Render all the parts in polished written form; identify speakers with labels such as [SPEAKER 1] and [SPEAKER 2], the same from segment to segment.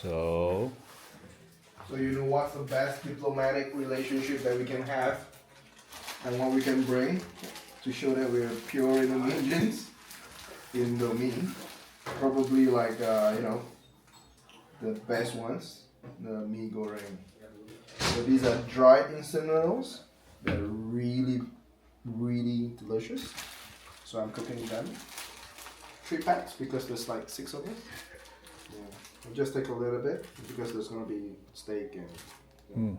[SPEAKER 1] So
[SPEAKER 2] you know what's the best diplomatic relationship that we can have and what we can bring to show that we're pure Indonesians. Indomie. Probably like, the best ones, the mee goreng. So these are dried instant noodles. They're really, really delicious. So I'm cooking them. 3 packs because there's like 6 of us. Yeah. I'll just take a little bit because there's gonna be steak and. Yeah.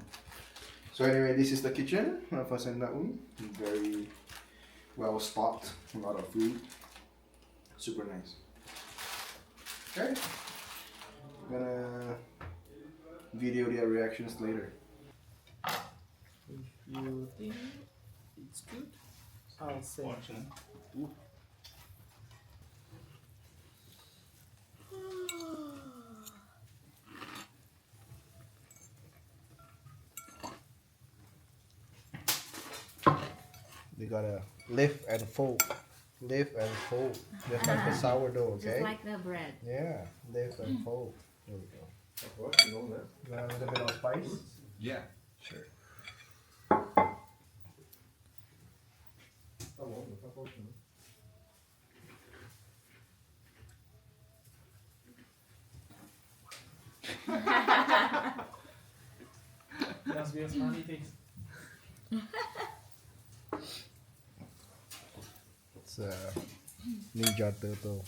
[SPEAKER 2] So anyway, this is the kitchen of Fazenda Very well stocked, a lot of food. Super nice. Okay. I'm gonna video their reactions later.
[SPEAKER 3] If you think it's good, I'll say. Ooh.
[SPEAKER 2] You gotta lift and fold. Lift and fold. Just like the sourdough, okay?
[SPEAKER 4] Just like the bread.
[SPEAKER 2] Yeah, lift and fold. There we go. You want a little bit of spice?
[SPEAKER 1] yeah.
[SPEAKER 2] Sure.
[SPEAKER 3] Must be a funny face.
[SPEAKER 2] It's Ninja Turtle.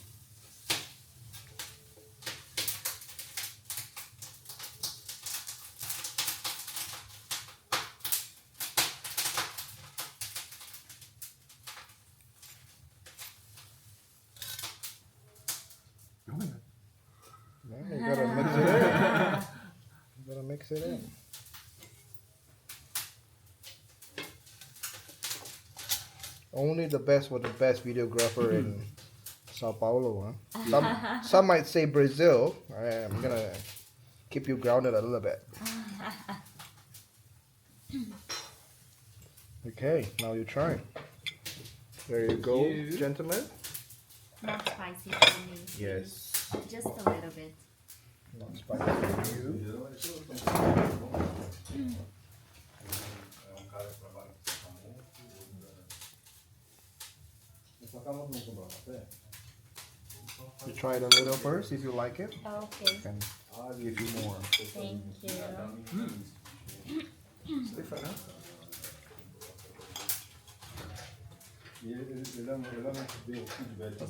[SPEAKER 2] Yeah, you gotta mix it in. You gotta mix it in. Only the best for the best videographer in Sao Paulo, huh? Some might say Brazil. I'm gonna keep you grounded a little bit. Okay, now you try. There you go, gentlemen.
[SPEAKER 4] Not spicy for me.
[SPEAKER 2] Yes.
[SPEAKER 4] Just a little bit.
[SPEAKER 2] Not spicy for you. You try it a little first if you like it.
[SPEAKER 4] Okay.
[SPEAKER 2] And I'll give you more.
[SPEAKER 4] Thank you.
[SPEAKER 2] Stefano?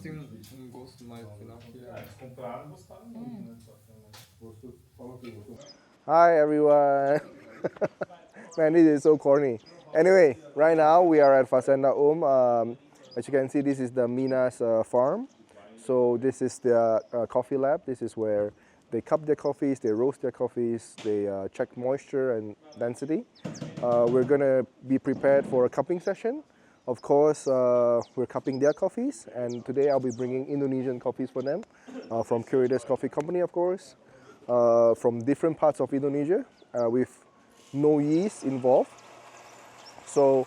[SPEAKER 3] Tem gosto mais final que
[SPEAKER 2] Hi everyone. Man, this is so corny. Anyway, right now we are at Fazenda as you can see, this is the Minas farm. So this is the coffee lab. This is where they cup their coffees, they roast their coffees, they check moisture and density. We're gonna be prepared for a cupping session. Of course, we're cupping their coffees, and today I'll be bringing Indonesian coffees for them, from Curator's Coffee Company, of course, from different parts of Indonesia, with no yeast involved. So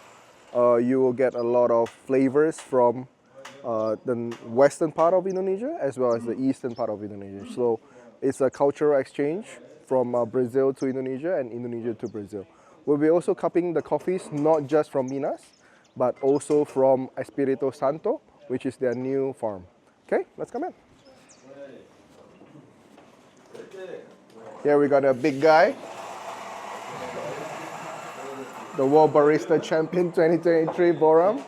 [SPEAKER 2] you will get a lot of flavors from the western part of Indonesia as well as the eastern part of Indonesia. So it's a cultural exchange from Brazil to Indonesia and Indonesia to Brazil. We'll be also cupping the coffees not just from Minas, but also from Espirito Santo, which is their new farm. Okay, let's come in. Here we got a big guy, the World Barista Champion 2023, Boram.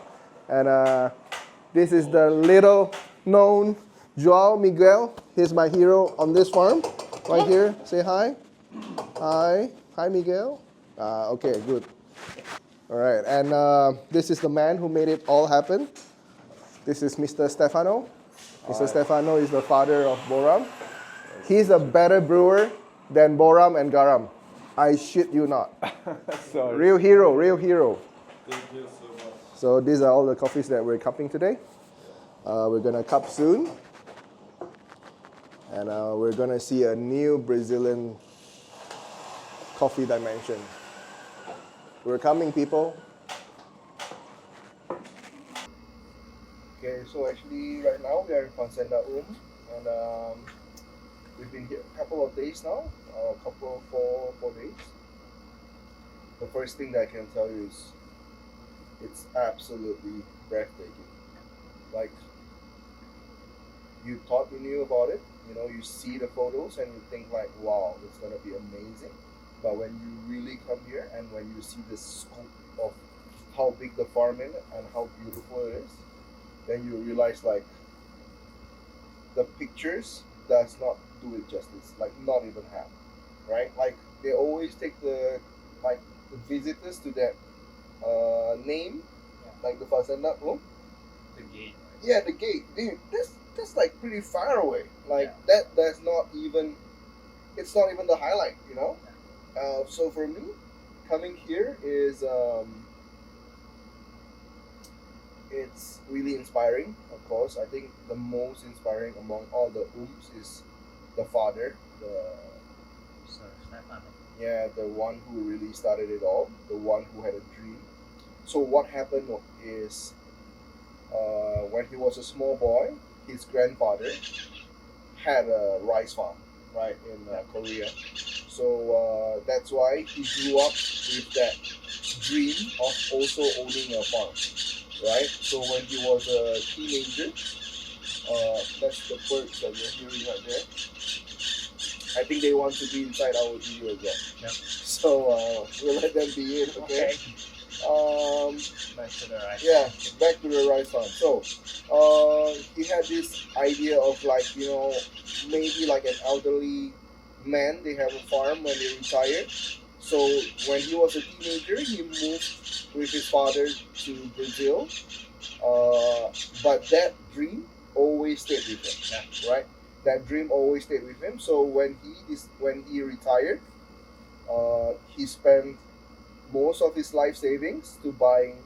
[SPEAKER 2] And this is the little known Joao Miguel. He's my hero on this farm, right here. Say hi. Hi. Hi, Miguel. Okay, good. All right, and this is the man who made it all happen. This is Mr. Stefano. Mr. Stefano is the father of Boram. He's a better brewer than Boram and Garam. I shit you not.
[SPEAKER 1] Sorry.
[SPEAKER 2] Real hero, real hero.
[SPEAKER 1] Thank you so much.
[SPEAKER 2] So these are all the coffees that we're cupping today. We're gonna cup soon. And we're gonna see a new Brazilian coffee dimension. We're coming, people. Okay, so actually right now we are in Fazenda and we've been here a couple of days now, a couple of four days. The first thing that I can tell you is it's absolutely breathtaking. Like, you thought you knew about it, you see the photos and you think like, wow, it's gonna be amazing. But when you really come here and when you see the scope of how big the farm is and how beautiful it is, then you realize like the pictures does not do it justice, like not even half, right? Like they always take the visitors to that name, like the fazenda room.
[SPEAKER 3] The gate.
[SPEAKER 2] Yeah, the gate, dude. That's like pretty far away. Like
[SPEAKER 3] Yeah.
[SPEAKER 2] that's not even. It's not even the highlight, So for me, coming here is it's really inspiring. Of course, I think the most inspiring among all the is the father,
[SPEAKER 3] Sir Stefano.
[SPEAKER 2] the one who really started it all, the one who had a dream. So what happened is, when he was a small boy, his grandfather had a rice farm, right, in Korea. So that's why he grew up with that dream of also owning a farm, right? So when he was a teenager, that's the birds that you're hearing right there. I think they want to be inside our video as well.
[SPEAKER 3] Yep.
[SPEAKER 2] So we'll let them be in, okay?
[SPEAKER 3] Back to the right.
[SPEAKER 2] Yeah, back to the rice farm. So he had this idea of like, maybe like an elderly man, they have a farm when they retire. So when he was a teenager, he moved with his father to Brazil. But that dream always stayed with him, right? That dream always stayed with him. So when he retired, he spent most of his life savings to buying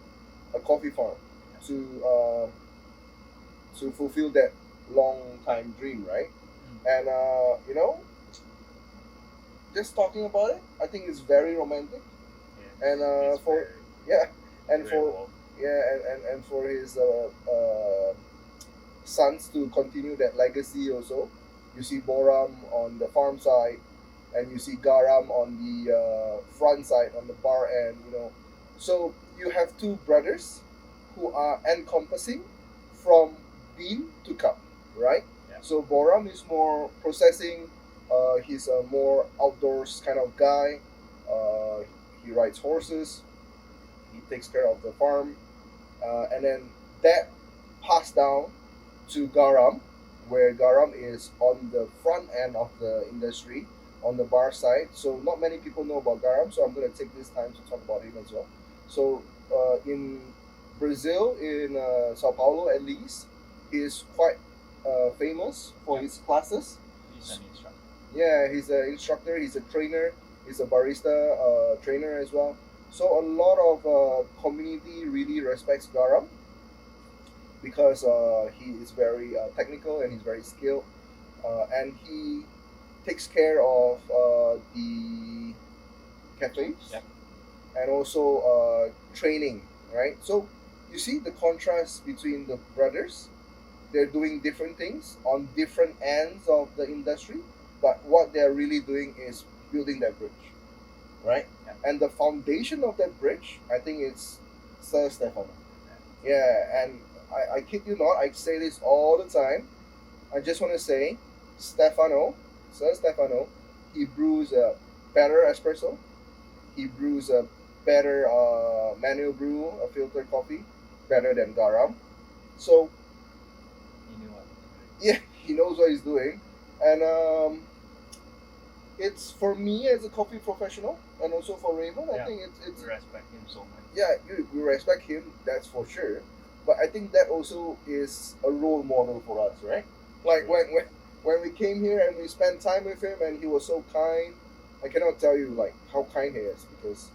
[SPEAKER 2] a coffee farm to fulfill that long time dream, right? And just talking about it, I think it's very romantic. And for yeah, and for and for his sons to continue that legacy also. You see Boram on the farm side, and you see Garam on the front side, on the bar end. So you have two brothers who are encompassing from bean to cup, right?
[SPEAKER 3] Yeah.
[SPEAKER 2] So Boram is more processing. He's a more outdoors kind of guy. He rides horses. He takes care of the farm, and then that passed down to Garam, where Garam is on the front end of the industry, on the bar side. So not many people know about Garam, so I'm going to take this time to talk about him as well. So in Brazil, in Sao Paulo at least, he is quite famous for his classes.
[SPEAKER 3] He's an instructor.
[SPEAKER 2] Yeah, he's an instructor, he's a trainer, he's a barista trainer as well. So a lot of community really respects Garam because he is very technical and he's very skilled, and he takes care of the cafes.
[SPEAKER 3] Yep.
[SPEAKER 2] And also training, right? So you see the contrast between the brothers. They're doing different things on different ends of the industry, but what they're really doing is building that bridge, right?
[SPEAKER 3] Yep.
[SPEAKER 2] And the foundation of that bridge, I think it's Sir Stefano. Yeah, and I kid you not, I say this all the time. I just want to say, Sir Stefano, he brews a better espresso. He brews a better manual brew, a filter coffee, better than Garam. So
[SPEAKER 3] He knew what.
[SPEAKER 2] yeah, he knows what he's doing, and it's for me as a coffee professional, and also for Raymond. I
[SPEAKER 3] Yeah.
[SPEAKER 2] think it's
[SPEAKER 3] We respect him so much.
[SPEAKER 2] yeah, we respect him, that's for sure. But I think that also is a role model for us, right? Like when we came here and we spent time with him, and he was so kind. I cannot tell you like how kind he is because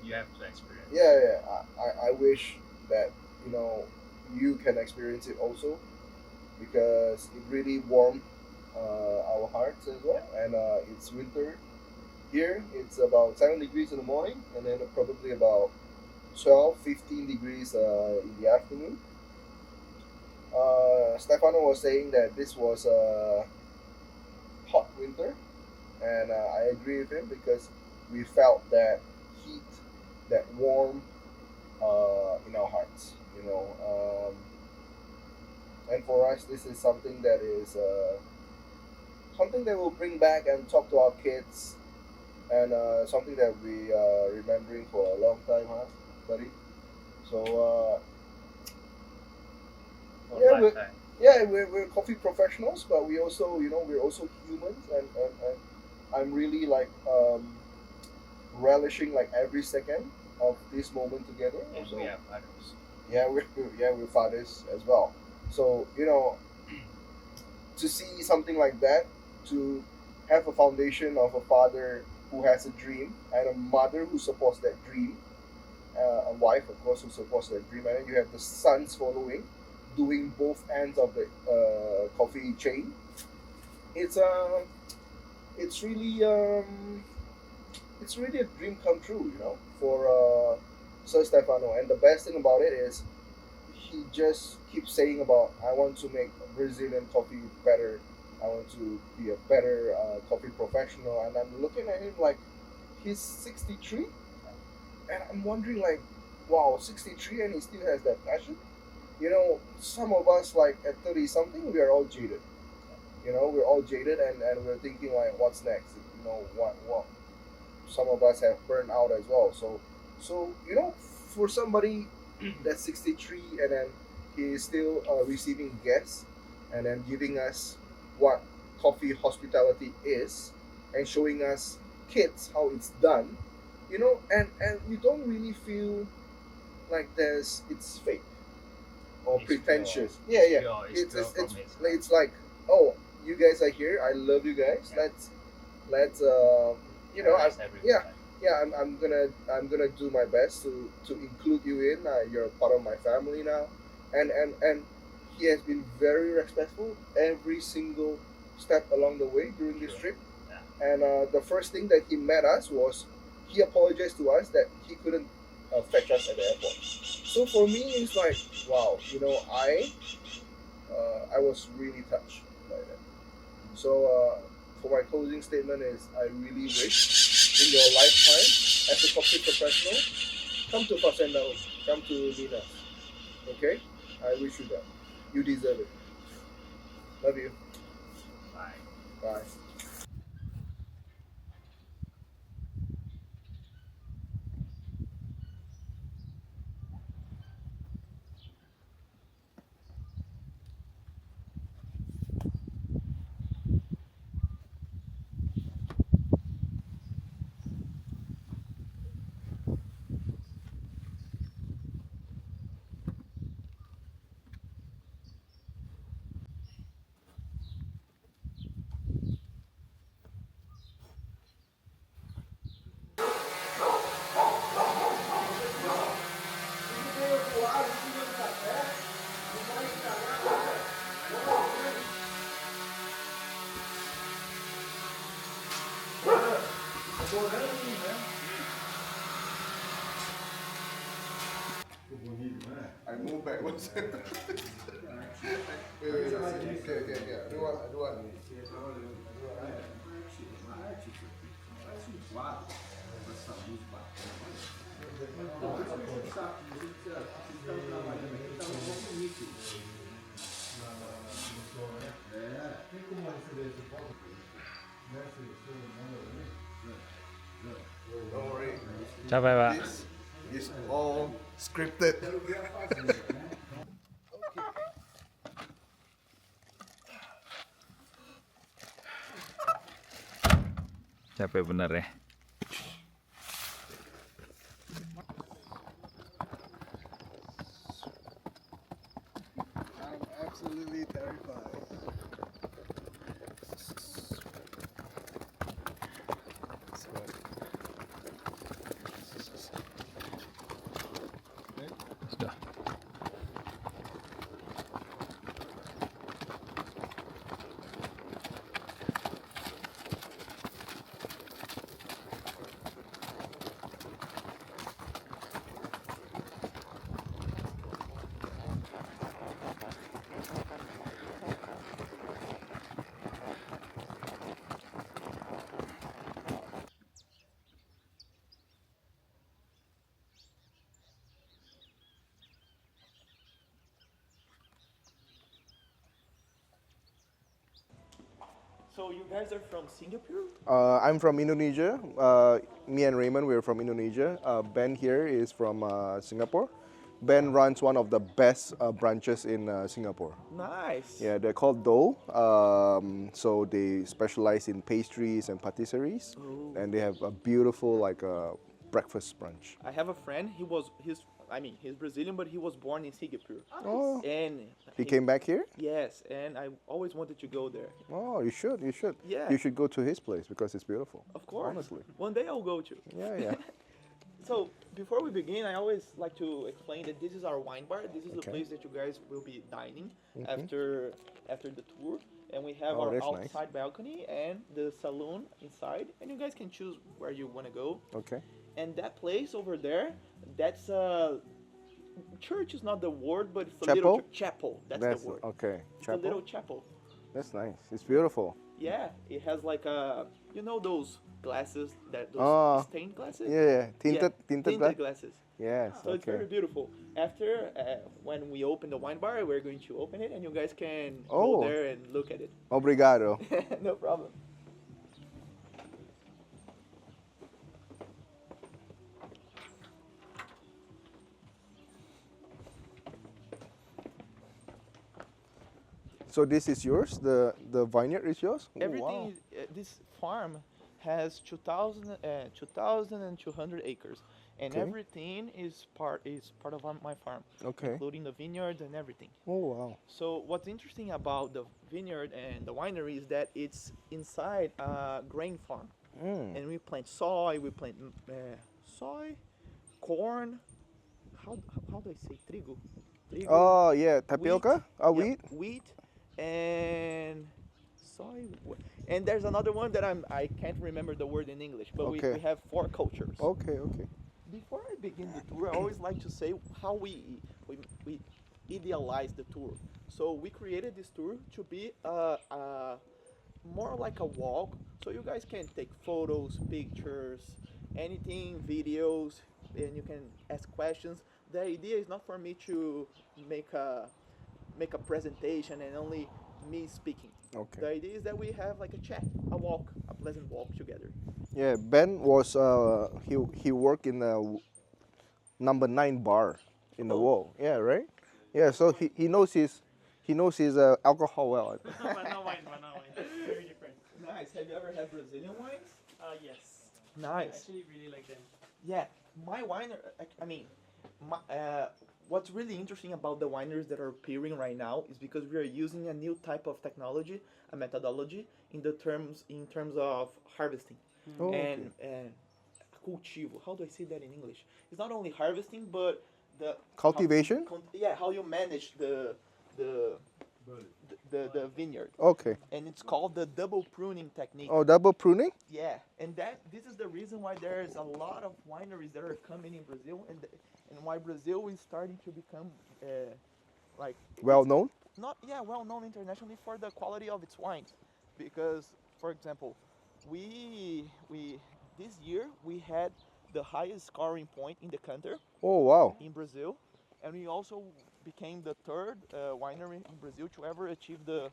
[SPEAKER 3] You have to experience.
[SPEAKER 2] yeah, I wish that you can experience it also because it really warmed our hearts as well. And it's winter here. It's about 7 degrees in the morning, and then probably about 12-15 degrees in the afternoon. Stefano was saying that this was hot winter, and I agree with him because we felt that heat, that warmth in our hearts, and for us, this is something that is something that we'll bring back and talk to our kids, and something that we are remembering for a long time, huh, buddy? So
[SPEAKER 3] For
[SPEAKER 2] yeah,
[SPEAKER 3] lifetime.
[SPEAKER 2] we're coffee professionals, but we also, we're also humans, and I'm really like relishing like every second of this moment together.
[SPEAKER 3] And
[SPEAKER 2] So
[SPEAKER 3] we have others.
[SPEAKER 2] yeah, we're fathers as well. So to see something like that, to have a foundation of a father who has a dream and a mother who supports that dream, a wife, of course, who supports that dream, and then you have the sons following, doing both ends of the coffee chain. It's it's really it's really a dream come true, for Sir Stefano. And the best thing about it is he just keeps saying about, I want to make Brazilian coffee better. I want to be a better coffee professional. And I'm looking at him like he's 63, and I'm wondering like, wow, 63 and he still has that passion. Some of us like at 30 something, we are all jaded. We're all jaded, and we're thinking like, what's next? What some of us have burned out as well. So for somebody that's 63 and then he is still receiving guests and then giving us what coffee hospitality is, and showing us kids how it's done, and you don't really feel like it's fake or
[SPEAKER 3] It's
[SPEAKER 2] pretentious.
[SPEAKER 3] pure.
[SPEAKER 2] Yeah, yeah.
[SPEAKER 3] Pure. It's pure from his heart.
[SPEAKER 2] It's like, oh, you guys are here. I love you guys.
[SPEAKER 3] Yeah.
[SPEAKER 2] Let's
[SPEAKER 3] Paradise every
[SPEAKER 2] yeah.
[SPEAKER 3] time.
[SPEAKER 2] yeah, I'm gonna do my best to include you in. You're a part of my family now, and he has been very respectful every single step along the way during this
[SPEAKER 3] Sure.
[SPEAKER 2] trip.
[SPEAKER 3] Yeah.
[SPEAKER 2] And the first thing that he met us was he apologized to us that he couldn't fetch us at the airport. So for me, it's like, wow, I was really touched by that. So for my closing statement is, I really wish in your lifetime as a coffee professional, come to Fasenda, come to Nina. Okay? I wish you that. You deserve it. Love you.
[SPEAKER 3] Bye.
[SPEAKER 2] Bye. I move backwards. Wait. Okay. Do what? Don't worry.
[SPEAKER 3] Capek, Pak.
[SPEAKER 2] This is all scripted.
[SPEAKER 3] Capek bener ya.
[SPEAKER 2] I'm absolutely terrified.
[SPEAKER 3] Sudah.
[SPEAKER 5] So you guys are from Singapore?
[SPEAKER 2] I'm from Indonesia. Me and Raymond, we're from Indonesia. Ben here is from Singapore. Ben runs one of the best branches in Singapore.
[SPEAKER 5] Nice.
[SPEAKER 2] Yeah, they're called Dough. So they specialize in pastries and patisseries, and they have a beautiful breakfast brunch.
[SPEAKER 5] I have a friend. He's Brazilian, but he was born in Singapore.
[SPEAKER 2] Oh,
[SPEAKER 5] And
[SPEAKER 2] he came back here?
[SPEAKER 5] Yes, and I always wanted to go there.
[SPEAKER 2] Oh, you should.
[SPEAKER 5] Yeah.
[SPEAKER 2] You should go to his place because it's beautiful.
[SPEAKER 5] Of course.
[SPEAKER 2] Honestly.
[SPEAKER 5] One day I'll go to.
[SPEAKER 2] Yeah.
[SPEAKER 5] So before we begin, I always like to explain that this is our wine bar. This is the
[SPEAKER 2] Okay.
[SPEAKER 5] place that you guys will be dining after the tour. And we have
[SPEAKER 2] Oh,
[SPEAKER 5] our
[SPEAKER 2] that's nice.
[SPEAKER 5] outside balcony and the saloon inside. And you guys can choose where you want to go.
[SPEAKER 2] Okay.
[SPEAKER 5] And that place over there, that's church is not the word, but it's a
[SPEAKER 2] Chapel?
[SPEAKER 5] little chapel. That's the word.
[SPEAKER 2] okay.
[SPEAKER 5] It's a little chapel.
[SPEAKER 2] That's nice. It's beautiful.
[SPEAKER 5] Yeah, it has like those glasses those
[SPEAKER 2] Oh.
[SPEAKER 5] stained glasses.
[SPEAKER 2] Yeah. Tinted glass.
[SPEAKER 5] glasses.
[SPEAKER 2] Yes.
[SPEAKER 5] So it's very
[SPEAKER 2] Okay.
[SPEAKER 5] beautiful. After when we open the wine bar, we're going to open it, and you guys can
[SPEAKER 2] Oh.
[SPEAKER 5] go there and look at it.
[SPEAKER 2] Obrigado.
[SPEAKER 5] No problem.
[SPEAKER 2] So this is yours. The vineyard is yours. Oh,
[SPEAKER 5] Everything.
[SPEAKER 2] wow.
[SPEAKER 5] This farm has 2,200 acres, and
[SPEAKER 2] Okay.
[SPEAKER 5] everything is part of my farm,
[SPEAKER 2] Okay.
[SPEAKER 5] including the vineyards and everything.
[SPEAKER 2] Oh wow.
[SPEAKER 5] So what's interesting about the vineyard and the winery is that it's inside a grain farm, and we plant soy, corn. How do I say trigo? Trigo.
[SPEAKER 2] Oh yeah, tapioca.
[SPEAKER 5] Yeah,
[SPEAKER 2] Wheat.
[SPEAKER 5] wheat, and soy. And there's another one that I can't remember the word in English, but
[SPEAKER 2] Okay.
[SPEAKER 5] we have 4 cultures.
[SPEAKER 2] Okay. Okay.
[SPEAKER 5] Before I begin the tour, I always like to say how we idealize the tour. So we created this tour to be more like a walk, so you guys can take photos, pictures, anything, videos, and you can ask questions. The idea is not for me to make a presentation and only me speaking.
[SPEAKER 2] Okay.
[SPEAKER 5] The idea is that we have like a chat, a walk, a pleasant walk together.
[SPEAKER 2] Yeah, Ben was he worked in the number 9 bar in the
[SPEAKER 5] Oh.
[SPEAKER 2] wall. Yeah, right. Yeah, so he knows his alcohol well.
[SPEAKER 6] But no wine. Very different.
[SPEAKER 5] Nice. Have you ever had Brazilian wines?
[SPEAKER 6] Yes. I
[SPEAKER 5] Nice.
[SPEAKER 6] actually really like them.
[SPEAKER 5] Yeah, my winer. What's really interesting about the wineries that are appearing right now is because we are using a new type of technology, a methodology in terms of harvesting
[SPEAKER 2] Oh,
[SPEAKER 5] and cultivo. How do I say that in English? It's not only harvesting, but the
[SPEAKER 2] Cultivation?
[SPEAKER 5] how you manage the vineyard,
[SPEAKER 2] Okay.
[SPEAKER 5] and it's called the double pruning technique.
[SPEAKER 2] Oh, double pruning?
[SPEAKER 5] Yeah, and this is the reason why there's a lot of wineries that are coming in Brazil, and why Brazil is starting to become
[SPEAKER 2] Well known?
[SPEAKER 5] well known internationally for the quality of its wines. Because, for example, we this year we had the highest scoring point in the country
[SPEAKER 2] Oh wow.
[SPEAKER 5] in Brazil, and we also became the 3rd winery in Brazil to ever achieve the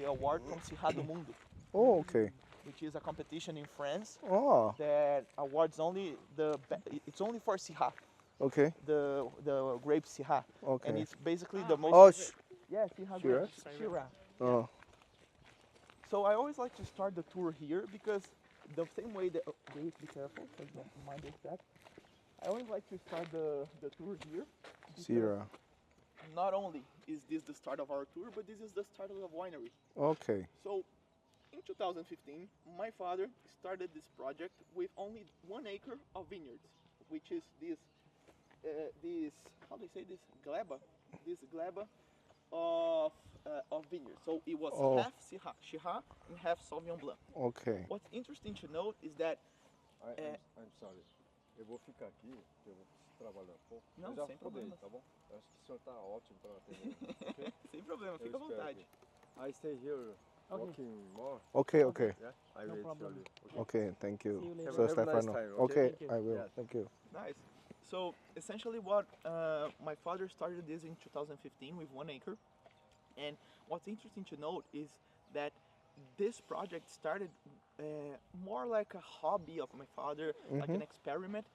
[SPEAKER 5] award from Sirá do Mundo,
[SPEAKER 2] Oh okay.
[SPEAKER 5] which is a competition in France
[SPEAKER 2] Oh,
[SPEAKER 5] that awards it's only for Syrah,
[SPEAKER 2] okay.
[SPEAKER 5] the grape Syrah,
[SPEAKER 2] Okay.
[SPEAKER 5] and it's basically the most.
[SPEAKER 2] Oh,
[SPEAKER 5] Yeah, Syrah
[SPEAKER 2] Shiraz?
[SPEAKER 5] grapes. Syrah.
[SPEAKER 2] oh.
[SPEAKER 5] So I always like to start the tour here because the same way that wait, be careful, so don't mind this back. I always like to start the tour here. because
[SPEAKER 2] Syrah.
[SPEAKER 5] Not only is this the start of our tour, but this is the start of the winery.
[SPEAKER 2] Okay.
[SPEAKER 5] So, in 2015, my father started this project with only 1 acre of vineyards, which is this how do you say this gleba of vineyards. So it was
[SPEAKER 2] Oh.
[SPEAKER 5] half Syrah and half Sauvignon Blanc.
[SPEAKER 2] Okay.
[SPEAKER 5] What's interesting to note is that
[SPEAKER 1] I'm sorry. Eu vou ficar aqui, eu vou trabalhar um pouco.
[SPEAKER 5] Não,
[SPEAKER 1] eu já
[SPEAKER 5] sem
[SPEAKER 1] podei,
[SPEAKER 5] problemas.
[SPEAKER 1] tá bom? Eu acho que o senhor tá ótimo para atender.
[SPEAKER 5] sem problema, fica à
[SPEAKER 1] espero
[SPEAKER 5] vontade.
[SPEAKER 1] I stay here walking more.
[SPEAKER 2] Okay, okay.
[SPEAKER 1] Yeah, I
[SPEAKER 6] No
[SPEAKER 1] wait
[SPEAKER 6] problem.
[SPEAKER 1] for you.
[SPEAKER 2] Okay, thank you.
[SPEAKER 6] See you later.
[SPEAKER 2] So
[SPEAKER 1] Have a nice
[SPEAKER 2] Stefano.
[SPEAKER 1] time,
[SPEAKER 2] Okay,
[SPEAKER 1] okay?
[SPEAKER 6] Thank you.
[SPEAKER 2] I will.
[SPEAKER 1] Yeah.
[SPEAKER 2] Thank you.
[SPEAKER 5] Nice. So essentially, what my father started this in 2015 with 1 acre, and what's interesting to note is that this project started more like a hobby of my father, like an experiment,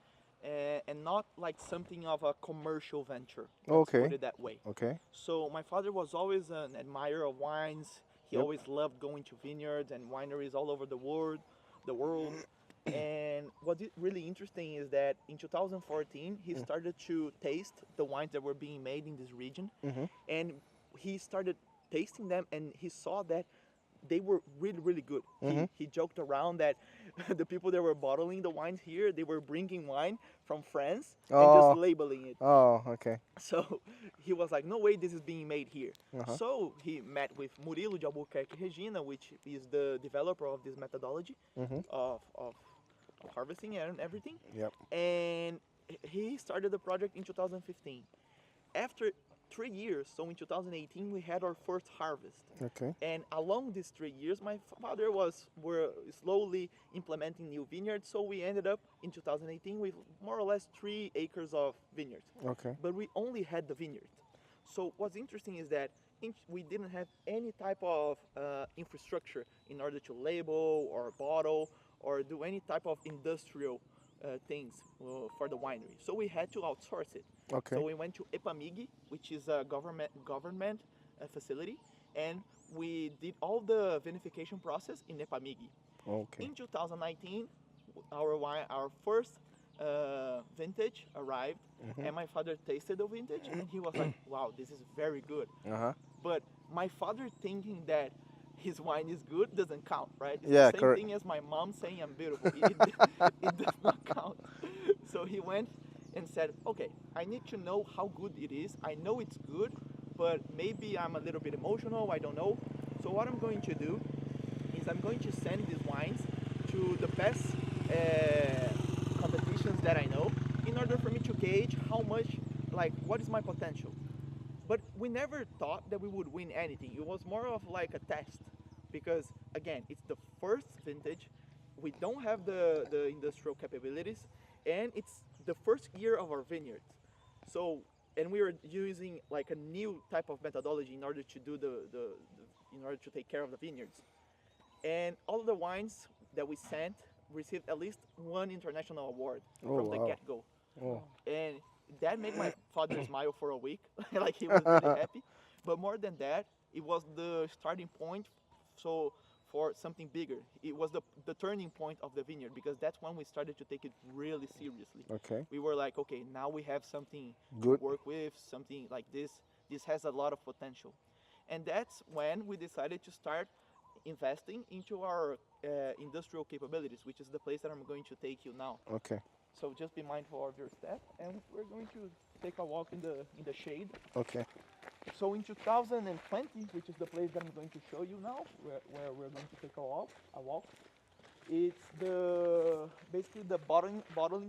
[SPEAKER 5] and not like something of a commercial venture. Let's
[SPEAKER 2] Okay.
[SPEAKER 5] put it that way.
[SPEAKER 2] Okay.
[SPEAKER 5] So my father was always an admirer of wines. He
[SPEAKER 2] Yep.
[SPEAKER 5] always loved going to vineyards and wineries all over the world. And what's really interesting is that in 2014 he started to taste the wines that were being made in this region, and he started tasting them, and he saw that they were really, really good. He joked around that the people that were bottling the wines here, they were bringing wine from France and
[SPEAKER 2] Oh.
[SPEAKER 5] just labeling it.
[SPEAKER 2] Oh, okay.
[SPEAKER 5] So he was like, no way this is being made here. So he met with Murilo de Albuquerque Regina, which is the developer of this methodology of harvesting and everything.
[SPEAKER 2] Yep.
[SPEAKER 5] And he started the project in 2015. After 3 years, so in 2018, we had our first harvest.
[SPEAKER 2] Okay.
[SPEAKER 5] And along these 3 years, my father were slowly implementing new vineyards. So we ended up in 2018 with more or less 3 acres of vineyards.
[SPEAKER 2] Okay.
[SPEAKER 5] But we only had the vineyard. So what's interesting is that we didn't have any type of infrastructure in order to label or bottle or do any type of industrial things for the winery. So we had to outsource it.
[SPEAKER 2] Okay.
[SPEAKER 5] So we went to Epamig, which is a government facility, and we did all the vinification process in Epamig.
[SPEAKER 2] Okay.
[SPEAKER 5] In 2019, our first vintage arrived, and my father tasted the vintage, and he was like, "Wow, this is very good." But my father thinking that his wine is good doesn't count, right? It's
[SPEAKER 2] Yeah,
[SPEAKER 5] the same
[SPEAKER 2] correct.
[SPEAKER 5] thing as my mom saying I'm beautiful. It does not count. So he went and said, okay, I need to know how good it is. I know it's good, but maybe I'm a little bit emotional, I don't know. So what I'm going to do is I'm going to send these wines to the best competitions that I know in order for me to gauge how much, like, what is my potential. But we never thought that we would win anything. It was more of like a test because, again, it's the first vintage. We don't have the industrial capabilities, and it's the first year of our vineyards. So, and we were using like a new type of methodology in order to do in order to take care of the vineyards. And all the wines that we sent received at least one international award from the
[SPEAKER 2] wow.
[SPEAKER 5] get-go.
[SPEAKER 2] Oh.
[SPEAKER 5] And that made my father smile for a week, like he was really happy. But more than that, it was the starting point. So for something bigger, it was the turning point of the vineyard because that's when we started to take it really seriously.
[SPEAKER 2] Okay.
[SPEAKER 5] We were like, okay, now we have something
[SPEAKER 2] Good.
[SPEAKER 5] to work with, something like this. This has a lot of potential, and that's when we decided to start investing into our industrial capabilities, which is the place that I'm going to take you now.
[SPEAKER 2] Okay.
[SPEAKER 5] So just be mindful of your step, and we're going to take a walk in the shade.
[SPEAKER 2] Okay.
[SPEAKER 5] So in 2020, which is the place that I'm going to show you now, where we're going to take a walk. It's basically the bottling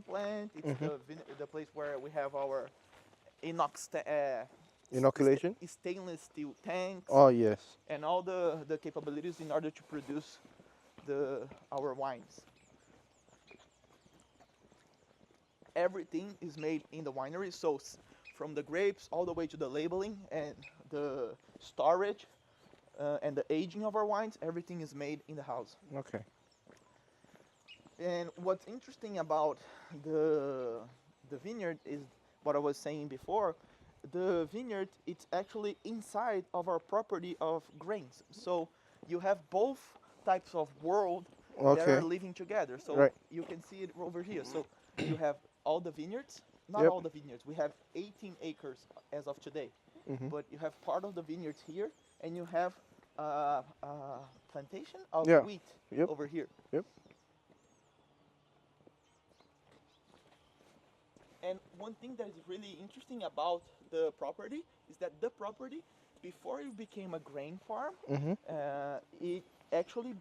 [SPEAKER 5] plant. It's the place where we have our
[SPEAKER 2] Inoculation?
[SPEAKER 5] stainless steel tanks.
[SPEAKER 2] Oh, yes.
[SPEAKER 5] And all the capabilities in order to produce our wines. Everything is made in the winery, so from the grapes all the way to the labeling and the storage and the aging of our wines, everything is made in the house.
[SPEAKER 2] Okay.
[SPEAKER 5] And what's interesting about the vineyard is what I was saying before. The vineyard, it's actually inside of our property of grains. So you have both types of world that are living together. So you can see it over here. So you have all the vineyards, not all the vineyards. We have 18 acres as of today. But you have part of the vineyards here, and you have a plantation of wheat over here.
[SPEAKER 2] Yep.
[SPEAKER 5] And one thing that is really interesting about the property is that the property, before it became a grain farm, it actually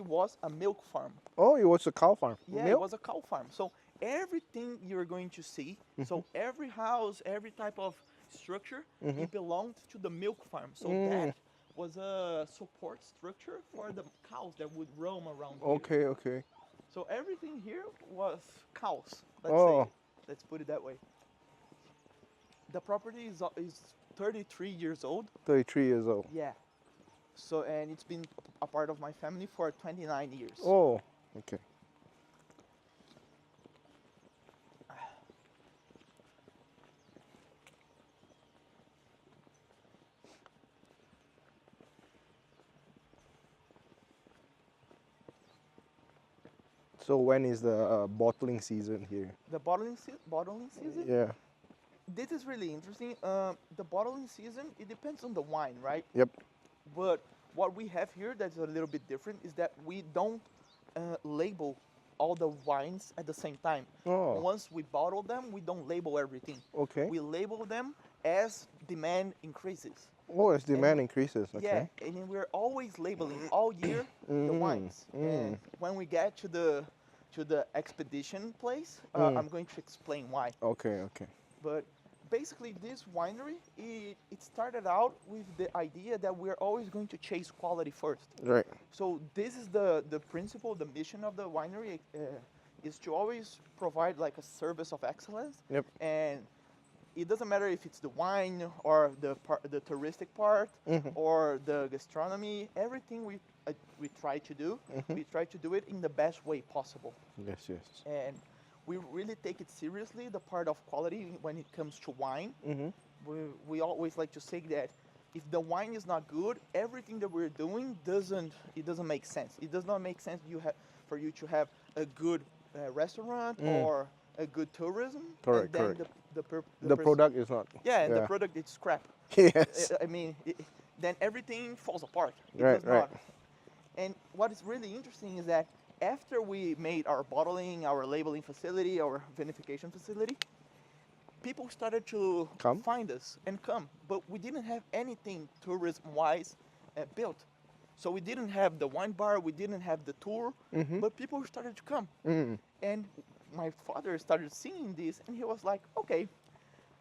[SPEAKER 5] was a milk farm.
[SPEAKER 2] Oh, it was a cow farm.
[SPEAKER 5] Yeah,
[SPEAKER 2] Milk?
[SPEAKER 5] it was a cow farm. So everything you're going to see, so every house, every type of structure, it belonged to the milk farm. So that was a support structure for the cows that would roam around here.
[SPEAKER 2] Okay.
[SPEAKER 5] So everything here was cows. Let's put it that way. The property is 33 years old.
[SPEAKER 2] 33 years old.
[SPEAKER 5] Yeah. So, and it's been a part of my family for 29 years.
[SPEAKER 2] Oh, okay. So when is the bottling season here?
[SPEAKER 5] The bottling season.
[SPEAKER 2] Yeah.
[SPEAKER 5] This is really interesting. The bottling season, it depends on the wine, right?
[SPEAKER 2] Yep.
[SPEAKER 5] But what we have here that's a little bit different is that we don't label all the wines at the same time.
[SPEAKER 2] Oh.
[SPEAKER 5] Once we bottle them, we don't label everything.
[SPEAKER 2] Okay.
[SPEAKER 5] We label them as demand increases.
[SPEAKER 2] Oh, as demand increases. Okay.
[SPEAKER 5] Yeah, and then we're always labeling all year the wines. And when we get to the expedition place, I'm going to explain why.
[SPEAKER 2] Okay. Okay.
[SPEAKER 5] But basically, this winery, it started out with the idea that we're always going to chase quality first.
[SPEAKER 2] Right.
[SPEAKER 5] So this is the principle, the mission of the winery is to always provide like a service of excellence.
[SPEAKER 2] Yep.
[SPEAKER 5] And it doesn't matter if it's the wine or the touristic part or the gastronomy. Everything we try to do, we try to do it in the best way possible.
[SPEAKER 2] Yes. Yes.
[SPEAKER 5] And we really take it seriously, the part of quality when it comes to wine. We always like to say that if the wine is not good, everything that we're doing doesn't make sense. It does not make sense for you to have a good restaurant or a good tourism.
[SPEAKER 2] Correct,
[SPEAKER 5] and then
[SPEAKER 2] correct.
[SPEAKER 5] The
[SPEAKER 2] product is not.
[SPEAKER 5] yeah, and the product is crap.
[SPEAKER 2] Yes.
[SPEAKER 5] I mean, then everything falls apart. It
[SPEAKER 2] Right,
[SPEAKER 5] does
[SPEAKER 2] right.
[SPEAKER 5] not. And what is really interesting is that after we made our bottling, our labeling facility, our vinification facility, people started to
[SPEAKER 2] Come?
[SPEAKER 5] find us and come. But we didn't have anything tourism-wise built. So we didn't have the wine bar, we didn't have the tour, but people started to come. And my father started seeing this, and he was like, okay,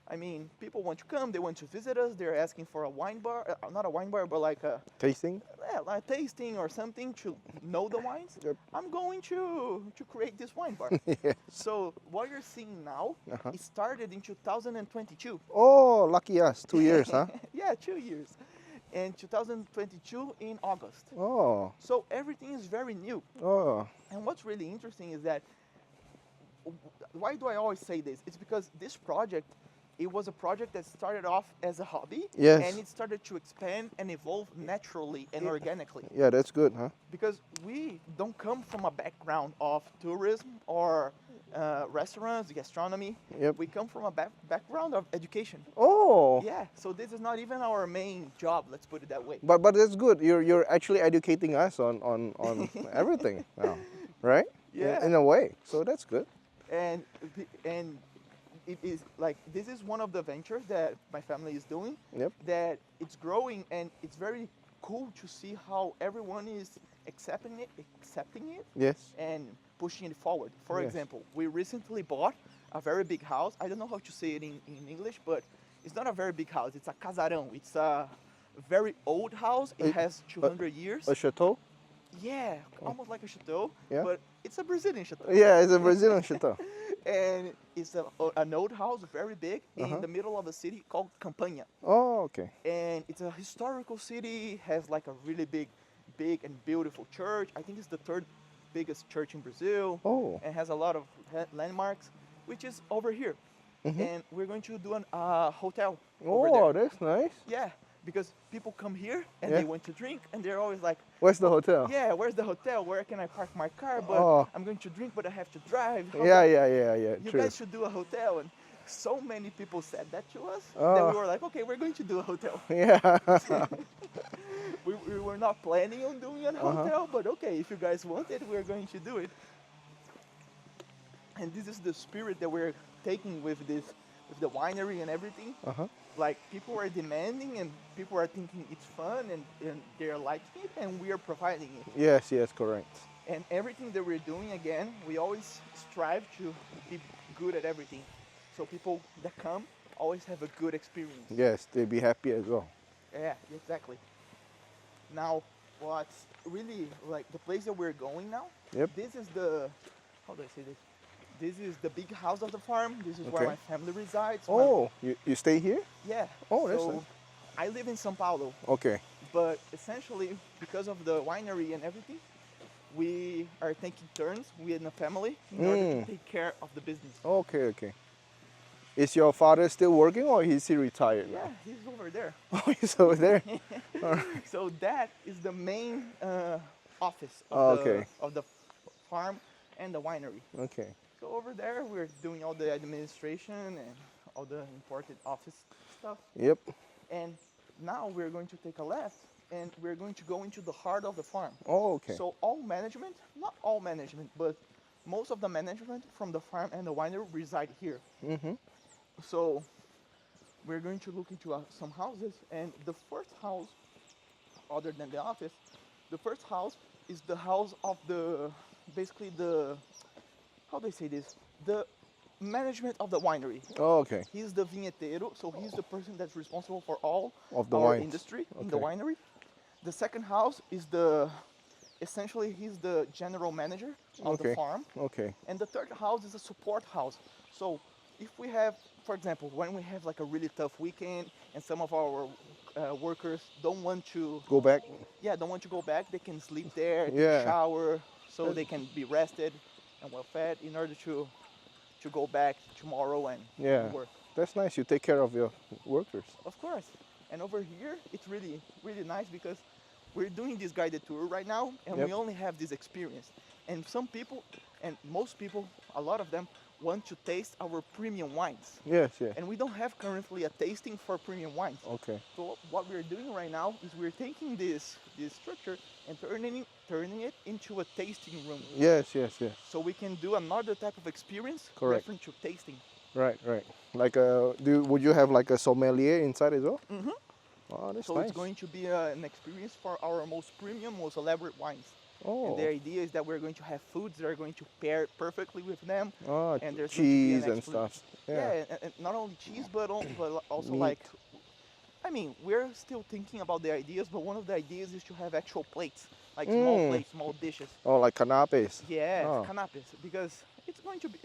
[SPEAKER 5] I mean, people want to come, they want to visit us, they're asking for a wine bar, not a wine bar, but like a
[SPEAKER 2] Tasting.
[SPEAKER 5] like tasting or something to know the wines.
[SPEAKER 2] Yep.
[SPEAKER 5] I'm going to create this wine bar.
[SPEAKER 2] Yes.
[SPEAKER 5] So what you're seeing now, it started in 2022.
[SPEAKER 2] Oh, lucky us. 2 years, huh?
[SPEAKER 5] Yeah, 2 years. And 2022 in August.
[SPEAKER 2] Oh.
[SPEAKER 5] So everything is very new.
[SPEAKER 2] Oh.
[SPEAKER 5] And what's really interesting is that, why do I always say this? It's because this project, it was a project that started off as a hobby.
[SPEAKER 2] Yes.
[SPEAKER 5] And it started to expand and evolve naturally and organically.
[SPEAKER 2] Yeah, that's good, huh?
[SPEAKER 5] Because we don't come from a background of tourism or restaurants, gastronomy.
[SPEAKER 2] Yep.
[SPEAKER 5] We come from a background of education.
[SPEAKER 2] Oh.
[SPEAKER 5] Yeah, so this is not even our main job, let's put it that way.
[SPEAKER 2] But that's good. You're actually educating us on everything now, right?
[SPEAKER 5] Yeah.
[SPEAKER 2] In a way. So that's good.
[SPEAKER 5] And it is like, this is one of the ventures that my family is doing.
[SPEAKER 2] Yep.
[SPEAKER 5] That it's growing, and it's very cool to see how everyone is accepting it
[SPEAKER 2] Yes.
[SPEAKER 5] and pushing it forward. For
[SPEAKER 2] Yes.
[SPEAKER 5] example, we recently bought a very big house. I don't know how to say it in English, but it's not a very big house. It's a casarão. It's a very old house. It has 200 years.
[SPEAKER 2] A chateau?
[SPEAKER 5] Yeah, almost like a chateau,
[SPEAKER 2] Yeah.
[SPEAKER 5] but it's a Brazilian chateau.
[SPEAKER 2] Yeah, it's a Brazilian chateau.
[SPEAKER 5] And it's an old house, very big, in the middle of a city called Campanha.
[SPEAKER 2] Oh, okay.
[SPEAKER 5] And it's a historical city, has like a really big and beautiful church. I think it's the third biggest church in Brazil.
[SPEAKER 2] Oh.
[SPEAKER 5] And has a lot of landmarks, which is over here. And we're going to do a hotel over
[SPEAKER 2] Oh,
[SPEAKER 5] there.
[SPEAKER 2] that's nice.
[SPEAKER 5] Yeah, because people come here and
[SPEAKER 2] Yeah.
[SPEAKER 5] they want to drink, and they're always like,
[SPEAKER 2] Where's the hotel?
[SPEAKER 5] yeah, where's the hotel? Where can I park my car? But
[SPEAKER 2] Oh.
[SPEAKER 5] I'm going to drink, but I have to drive. How
[SPEAKER 2] Yeah.
[SPEAKER 5] you
[SPEAKER 2] True.
[SPEAKER 5] guys should do a hotel. And so many people said that to us that
[SPEAKER 2] Oh.
[SPEAKER 5] we were like, okay, we're going to do a hotel.
[SPEAKER 2] Yeah.
[SPEAKER 5] We were not planning on doing a hotel, but okay, if you guys want it, we're going to do it. And this is the spirit that we're taking with the winery and everything. Like, people are demanding, and people are thinking it's fun, and they're liking it, and we are providing it.
[SPEAKER 2] Yes, correct.
[SPEAKER 5] And everything that we're doing, again, we always strive to be good at everything. So people that come always have a good experience.
[SPEAKER 2] Yes, they'll be happy as well.
[SPEAKER 5] Yeah, exactly. Now, what's really, like, the place that we're going now,
[SPEAKER 2] Yep.
[SPEAKER 5] this is the, how do I say this? This is the big house of the farm. This is where
[SPEAKER 2] Okay.
[SPEAKER 5] my family resides.
[SPEAKER 2] Oh, you stay here?
[SPEAKER 5] Yeah.
[SPEAKER 2] Oh, that's
[SPEAKER 5] so
[SPEAKER 2] nice.
[SPEAKER 5] I live in São Paulo.
[SPEAKER 2] Okay.
[SPEAKER 5] But essentially, because of the winery and everything, we are taking turns, we in a family, in order to take care of the business.
[SPEAKER 2] Okay, okay. Is your father still working or is he retired
[SPEAKER 5] Yeah,
[SPEAKER 2] now?
[SPEAKER 5] he's over there.
[SPEAKER 2] Oh, he's over there.
[SPEAKER 5] So that is the main office
[SPEAKER 2] Oh,
[SPEAKER 5] of
[SPEAKER 2] okay.
[SPEAKER 5] the farm and the winery.
[SPEAKER 2] Okay.
[SPEAKER 5] So over there, we're doing all the administration and all the important office stuff.
[SPEAKER 2] Yep.
[SPEAKER 5] And now we're going to take a left and we're going to go into the heart of the farm.
[SPEAKER 2] Oh, okay.
[SPEAKER 5] So all management, not all management, but most of the management from the farm and the winery reside here.
[SPEAKER 2] Mm-hmm.
[SPEAKER 5] So we're going to look into some houses, and the first house, other than the office, the first house is the house of basically how do I say this? The management of the winery.
[SPEAKER 2] Oh, okay.
[SPEAKER 5] He's the vinheteiro, so he's the person that's responsible for all
[SPEAKER 2] Of the
[SPEAKER 5] our
[SPEAKER 2] wines.
[SPEAKER 5] industry in the
[SPEAKER 2] Okay.
[SPEAKER 5] winery. The second house is essentially he's the general manager of the
[SPEAKER 2] Okay.
[SPEAKER 5] farm.
[SPEAKER 2] Okay.
[SPEAKER 5] And the third house is a support house. So if we have, for example, when we have like a really tough weekend and some of our workers don't want to,
[SPEAKER 2] Go back.
[SPEAKER 5] don't want to go back, they can sleep there, take
[SPEAKER 2] Yeah.
[SPEAKER 5] a shower, so they can be rested and well fed in order to go back tomorrow and
[SPEAKER 2] Yeah.
[SPEAKER 5] work.
[SPEAKER 2] That's nice. You take care of your workers.
[SPEAKER 5] Of course. And over here, it's really, really nice because we're doing this guided tour right now, and we
[SPEAKER 2] Yep.
[SPEAKER 5] only have this experience. And some people, and most people, a lot of them, want to taste our premium wines.
[SPEAKER 2] Yes, yes.
[SPEAKER 5] And we don't have currently a tasting for premium wines.
[SPEAKER 2] Okay.
[SPEAKER 5] So what we're doing right now is we're taking this structure and turning it into a tasting room.
[SPEAKER 2] Yes, yes, yes.
[SPEAKER 5] So we can do another type of experience
[SPEAKER 2] Correct.
[SPEAKER 5] referring to tasting.
[SPEAKER 2] Right, right. Like would you have like a sommelier inside as well?
[SPEAKER 5] Mm-hmm.
[SPEAKER 2] Oh, that's
[SPEAKER 5] So
[SPEAKER 2] nice.
[SPEAKER 5] it's going to be an experience for our most premium, most elaborate wines.
[SPEAKER 2] Oh.
[SPEAKER 5] And the idea is that we're going to have foods that are going to pair perfectly with them.
[SPEAKER 2] Oh,
[SPEAKER 5] And there's going to be
[SPEAKER 2] cheese
[SPEAKER 5] an
[SPEAKER 2] and stuff. Yeah.
[SPEAKER 5] Yeah, and not only cheese, but also
[SPEAKER 2] Meat.
[SPEAKER 5] like, I mean, we're still thinking about the ideas, but one of the ideas is to have actual plates, like small plates, small dishes.
[SPEAKER 2] Oh, like canapes.
[SPEAKER 5] Yeah,
[SPEAKER 2] Oh.
[SPEAKER 5] canapes, because it's going to be,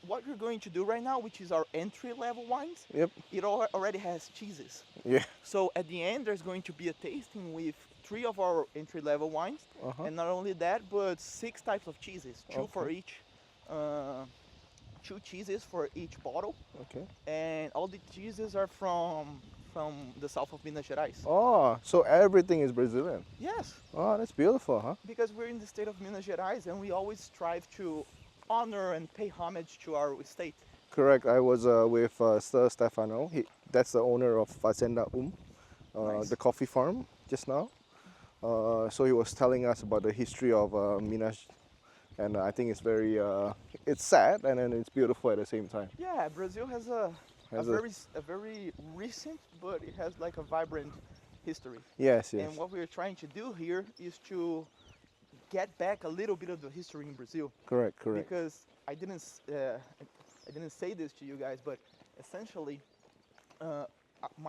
[SPEAKER 5] what we're going to do right now, which is our entry-level wines,
[SPEAKER 2] Yep.
[SPEAKER 5] it already has cheeses.
[SPEAKER 2] Yeah.
[SPEAKER 5] So at the end, there's going to be a tasting with 3 of our entry-level wines,
[SPEAKER 2] Uh-huh.
[SPEAKER 5] and not only that, but 6 types of cheeses, 2 for
[SPEAKER 2] Okay.
[SPEAKER 5] each, 2 cheeses for each bottle,
[SPEAKER 2] Okay.
[SPEAKER 5] and all the cheeses are from the south of Minas Gerais.
[SPEAKER 2] Oh, so everything is Brazilian.
[SPEAKER 5] Yes,
[SPEAKER 2] Oh, that's beautiful, huh?
[SPEAKER 5] because we're in the state of Minas Gerais, and we always strive to honor and pay homage to our state.
[SPEAKER 2] Correct. I was with Sir Stefano. That's the owner of Fazenda
[SPEAKER 5] Nice.
[SPEAKER 2] the coffee farm just now. So he was telling us about the history of Minas, and I think it's very, it's sad and then it's beautiful at the same time.
[SPEAKER 5] Yeah, Brazil has a
[SPEAKER 2] Has a-
[SPEAKER 5] very recent, but it has like a vibrant history.
[SPEAKER 2] Yes, yes.
[SPEAKER 5] And what we're trying to do here is to get back a little bit of the history in Brazil.
[SPEAKER 2] Correct, correct.
[SPEAKER 5] Because I didn't say this to you guys, but essentially,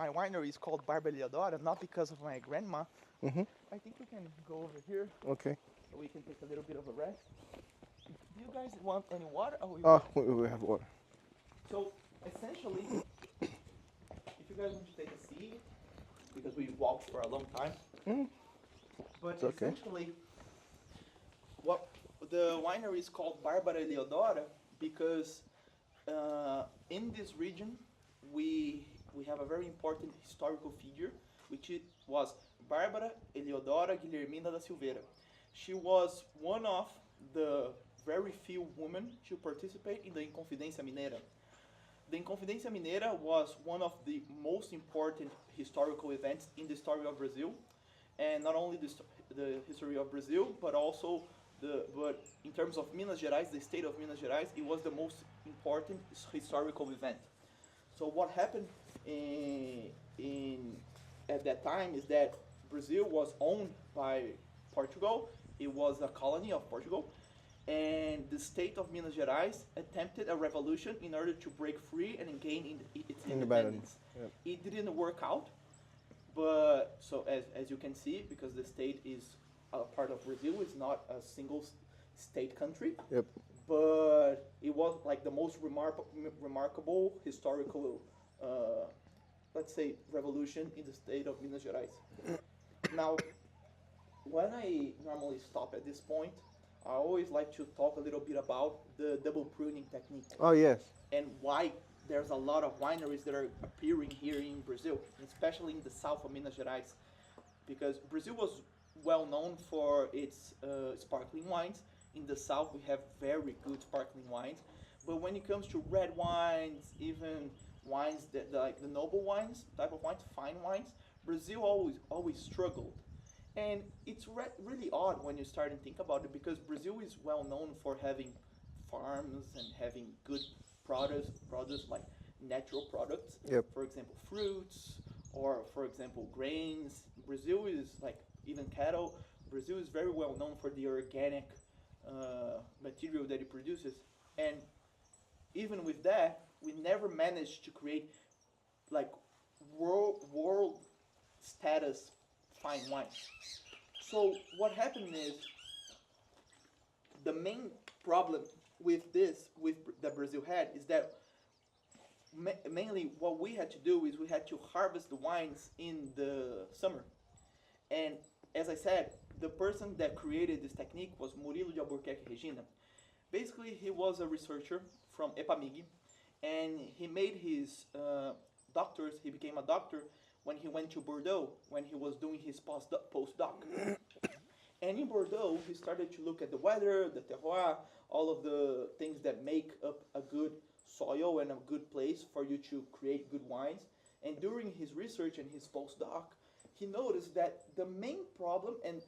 [SPEAKER 5] my winery is called Barba Leodora, not because of my grandma.
[SPEAKER 2] Mhm.
[SPEAKER 5] I think we can go over here
[SPEAKER 2] Okay.
[SPEAKER 5] so we can take a little bit of a rest. Do you guys want any water? Or
[SPEAKER 2] Oh, we have water.
[SPEAKER 5] So essentially, if you guys want to take a seat, because we walked for a long time, but
[SPEAKER 2] It's okay.
[SPEAKER 5] essentially, what the winery is called Bárbara Leodora because in this region we have a very important historical figure, which was Bárbara Eleodora Guilhermina da Silveira. She was one of the very few women to participate in the Inconfidência Mineira. The Inconfidência Mineira was one of the most important historical events in the story of Brazil, and not only the history of Brazil, but also but in terms of Minas Gerais, the state of Minas Gerais, it was the most important historical event. So what happened at that time is that Brazil was owned by Portugal. It was a colony of Portugal, and the state of Minas Gerais attempted a revolution in order to break free and gain its independence.
[SPEAKER 2] Yep.
[SPEAKER 5] It didn't work out, but so as you can see, because the state is a part of Brazil, it's not a single state country.
[SPEAKER 2] Yep.
[SPEAKER 5] But it was like the most remarkable historical, let's say, revolution in the state of Minas Gerais. Now, when I normally stop at this point, I always like to talk a little bit about the double pruning technique
[SPEAKER 2] Oh yes.
[SPEAKER 5] and why there's a lot of wineries that are appearing here in Brazil, especially in the south of Minas Gerais, because Brazil was well known for its sparkling wines. In the south, we have very good sparkling wines, but when it comes to red wines, even wines that like the noble wines type of wines, fine wines, Brazil always struggled. And it's really odd when you start and think about it because Brazil is well known for having farms and having good products like natural products.
[SPEAKER 2] Yep.
[SPEAKER 5] For example, fruits or for example grains. Brazil is like even cattle. Brazil is very well known for the organic material that it produces, and even with that, we never managed to create like world status fine wine. So what happened is the main problem with this with that Brazil had is that mainly what we had to do is we had to harvest the wines in the summer. And as I said, the person that created this technique was Murilo de Albuquerque Regina. Basically, he was a researcher from EPAMIG, and he made his doctors. He became a doctor when he went to Bordeaux when he was doing his postdoc. And in Bordeaux, he started to look at the weather, the terroir, all of the things that make up a good soil and a good place for you to create good wines. And during his research and his postdoc, he noticed that the main problem and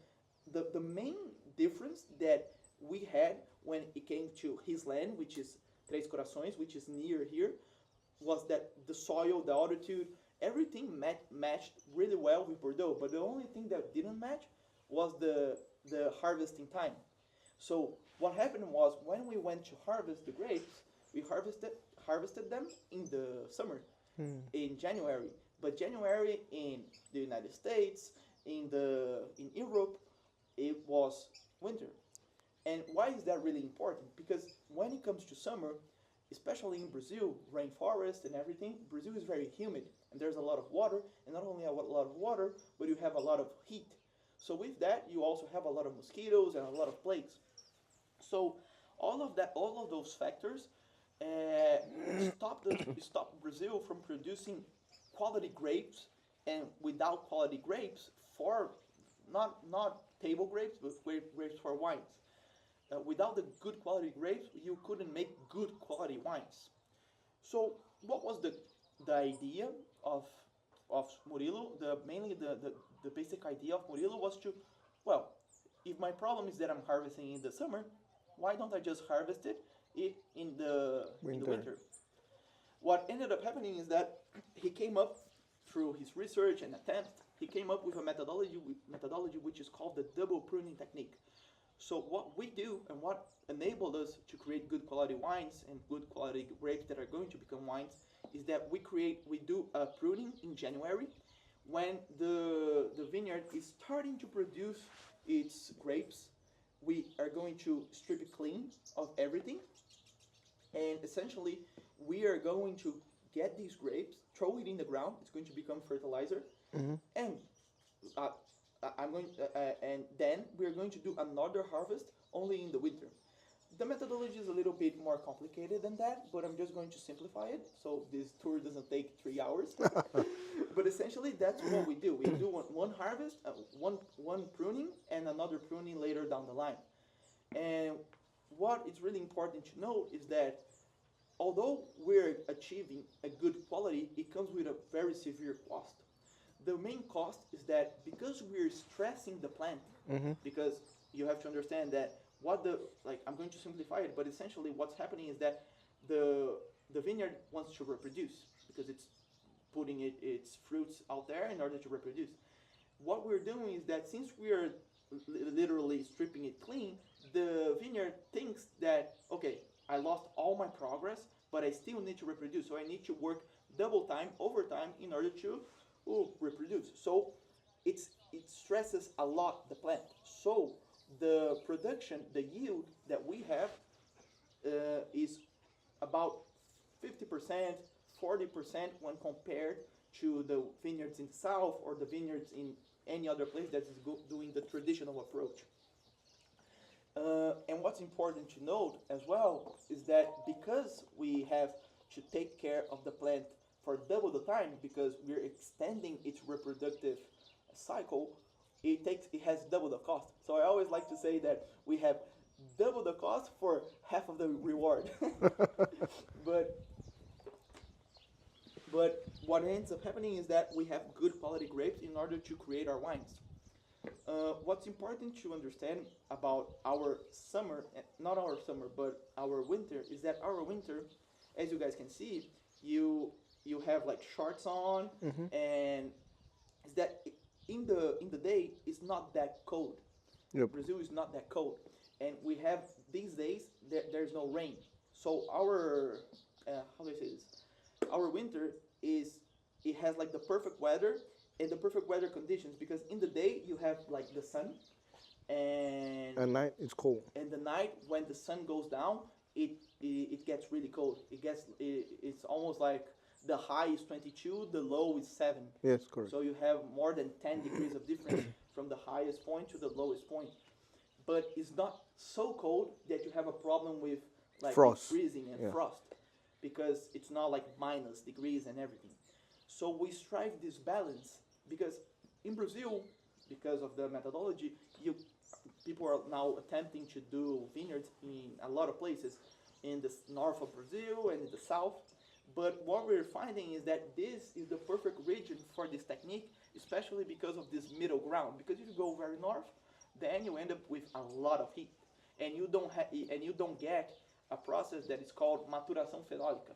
[SPEAKER 5] the main difference that we had when it came to his land, which is Três Corações, which is near here, was that the soil, the altitude, everything matched really well with Bordeaux. But the only thing that didn't match was the harvesting time. So what happened was when we went to harvest the grapes, we harvested them in the summer, in January. But January in the United States, in Europe, it was winter. And why is that really important? Because when it comes to summer, especially in Brazil, rainforest and everything, Brazil is very humid and there's a lot of water, and not only a lot of water, but you have a lot of heat. So with that, you also have a lot of mosquitoes and a lot of plagues. So all of those factors stopped Brazil from producing quality grapes, and without quality grapes for not table grapes, but grapes for wines. Without the good quality grapes, you couldn't make good quality wines. So what was the idea of Murilo? Mainly the basic idea of Murilo was to, well, if my problem is that I'm harvesting in the summer, why don't I just harvest it in the winter? What ended up happening is that he came up through his research and attempt. He came up with a methodology which is called the double pruning technique. So what we do and what enabled us to create good quality wines and good quality grapes that are going to become wines is that we do a pruning in January when the vineyard is starting to produce its grapes. We are going to strip it clean of everything, and essentially we are going to get these grapes, throw it in the ground. It's going to become fertilizer, and and then we're going to do another harvest only in the winter. The methodology is a little bit more complicated than that, but I'm just going to simplify it so this tour doesn't take 3 hours. But essentially, that's what we do. We do one harvest, one pruning, and another pruning later down the line. And what is really important to note is that although we're achieving a good quality, it comes with a very severe cost. The main cost is that because we're stressing the plant, because you have to understand that I'm going to simplify it, but essentially what's happening is that the vineyard wants to reproduce because it's putting its fruits out there in order to reproduce. What we're doing is that since we are literally stripping it clean, the vineyard thinks that, okay, I lost all my progress, but I still need to reproduce. So I need to work double time, overtime, in order to reproduce. So it stresses a lot the plant. So the production, the yield that we have is about 50%, 40% when compared to the vineyards in the south or the vineyards in any other place that is doing the traditional approach. And what's important to note as well is that because we have to take care of the plant for double the time, because we're extending its reproductive cycle, it has double the cost. So I always like to say that we have double the cost for half of the reward. but but what ends up happening is that we have good quality grapes in order to create our wines. What's important to understand about our summer, not our summer, but our winter, is that our winter, as you guys can see, you have like shorts on, and is that in the day it's not that cold.
[SPEAKER 2] Yep.
[SPEAKER 5] Brazil is not that cold, and we have these days there's no rain. So our how do I say this? Our winter is it has like the perfect weather and the perfect weather conditions, because in the day you have like the sun, and
[SPEAKER 2] At night it's cold.
[SPEAKER 5] and the night when the sun goes down, it gets really cold. It's almost like the high is 22, the low is 7.
[SPEAKER 2] Yes, correct.
[SPEAKER 5] So you have more than 10 degrees of difference from the highest point to the lowest point. But it's not so cold that you have a problem with like
[SPEAKER 2] Frost.
[SPEAKER 5] freezing and
[SPEAKER 2] Yeah.
[SPEAKER 5] frost, because it's not like minus degrees and everything. So we strive this balance, because in Brazil, because of the methodology, people are now attempting to do vineyards in a lot of places in the north of Brazil and in the south. But what we're finding is that this is the perfect region for this technique, especially because of this middle ground. Because if you go very north, then you end up with a lot of heat, and you don't get a process that is called maturação fenólica.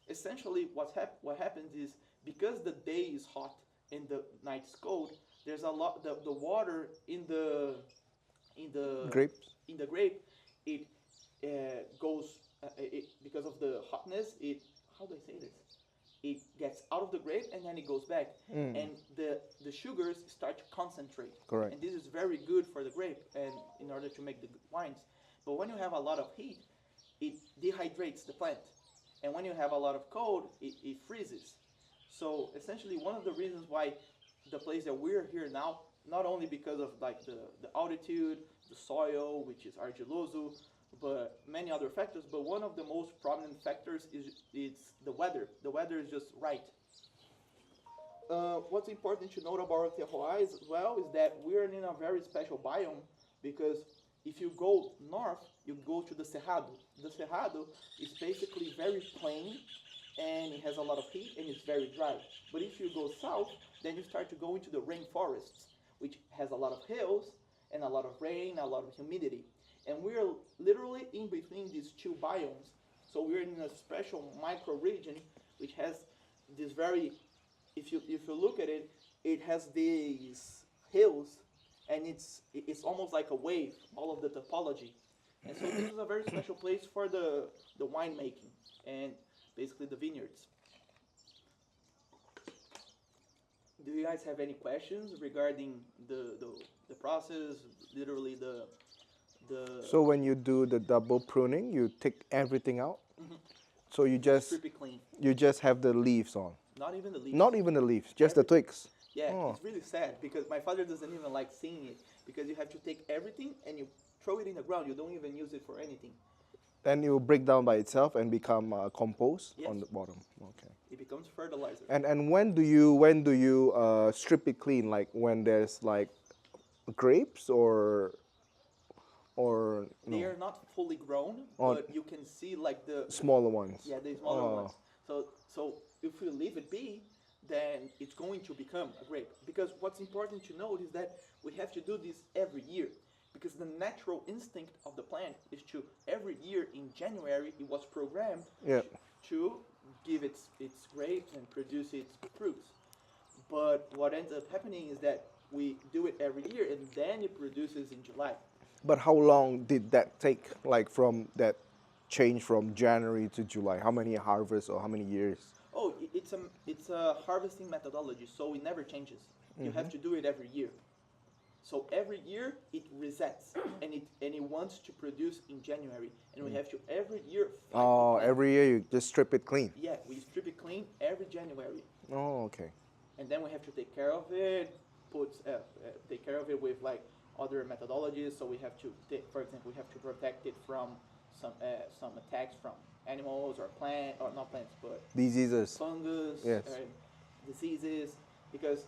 [SPEAKER 5] Essentially, what happens is, because the day is hot and the night is cold, there's a lot the water in the
[SPEAKER 2] Grapes.
[SPEAKER 5] in the grape, it goes because of the hotness, it, how do I say this? It gets out of the grape and then it goes back, and the sugars start to concentrate.
[SPEAKER 2] Correct.
[SPEAKER 5] And this is very good for the grape and in order to make the wines. But when you have a lot of heat, it dehydrates the plant, and when you have a lot of cold, it freezes. So essentially, one of the reasons why the place that we're here now, not only because of like the altitude, the soil, which is argiloso, but many other factors, but one of the most prominent factors is the weather. The weather is just right. What's important to note about terroirs as well is that we're in a very special biome, because if you go north, you go to the Cerrado. The Cerrado is basically very plain, and it has a lot of heat, and it's very dry. But if you go south, then you start to go into the rainforests, which has a lot of hills and a lot of rain, a lot of humidity. And we're literally in between these two biomes. So we're in a special micro region, which has this very, if you look at it, it has these hills, and it's almost like a wave, all of the topology. And so this is a very special place for the winemaking and basically the vineyards. Do you guys have any questions regarding the process, literally the
[SPEAKER 2] So when you do the double pruning, you take everything out. So you
[SPEAKER 5] strip it clean?
[SPEAKER 2] just have the leaves on.
[SPEAKER 5] Not even the leaves.
[SPEAKER 2] Not even the leaves, just the twigs.
[SPEAKER 5] Yeah,
[SPEAKER 2] Oh.
[SPEAKER 5] it's really sad, because my father doesn't even like seeing it, because you have to take everything and you throw it in the ground. You don't even use it for anything.
[SPEAKER 2] Then it will break down by itself and become compost
[SPEAKER 5] Yes.
[SPEAKER 2] on the bottom. Okay.
[SPEAKER 5] It becomes fertilizer.
[SPEAKER 2] And when do you strip it clean? Like when there's like grapes or
[SPEAKER 5] They
[SPEAKER 2] no,
[SPEAKER 5] are not fully grown,
[SPEAKER 2] Oh.
[SPEAKER 5] but you can see like the
[SPEAKER 2] smaller ones?
[SPEAKER 5] yeah, the smaller
[SPEAKER 2] Oh.
[SPEAKER 5] ones. So if you leave it be, then it's going to become a grape. Because what's important to note is that we have to do this every year, because the natural instinct of the plant is to, every year in January, it was programmed
[SPEAKER 2] Yeah.
[SPEAKER 5] to give its grapes and produce its fruits. But what ends up happening is that we do it every year, and then it produces in July.
[SPEAKER 2] But how long did that take? Like from that change from January to July? How many harvests or how many years?
[SPEAKER 5] Oh, it's a harvesting methodology, so it never changes. You have to do it every year. So every year it resets, and it wants to produce in January, and we have to every year. fight the
[SPEAKER 2] Oh,
[SPEAKER 5] plant.
[SPEAKER 2] every year you just strip it clean.
[SPEAKER 5] Yeah, we strip it clean every January,
[SPEAKER 2] Oh, okay.
[SPEAKER 5] and then we have to take care of it. take care of it with like other methodologies. So we have to, for example, we have to protect it from some attacks from animals or not plants, but
[SPEAKER 2] Diseases.
[SPEAKER 5] fungus,
[SPEAKER 2] Yes.
[SPEAKER 5] diseases. Because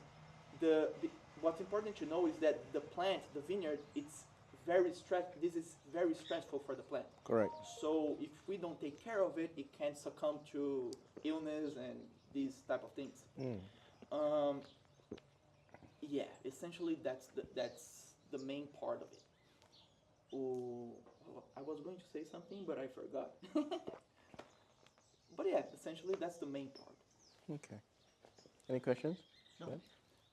[SPEAKER 5] what's important to know is that the plant, the vineyard, it's this is very stressful for the plant.
[SPEAKER 2] Correct.
[SPEAKER 5] So if we don't take care of it, it can succumb to illness and these type of things. Yeah, essentially that's the main part of it. I was going to say something, but I forgot. But yeah, essentially that's the main part.
[SPEAKER 2] Okay. Any questions?
[SPEAKER 5] No.
[SPEAKER 2] Yeah.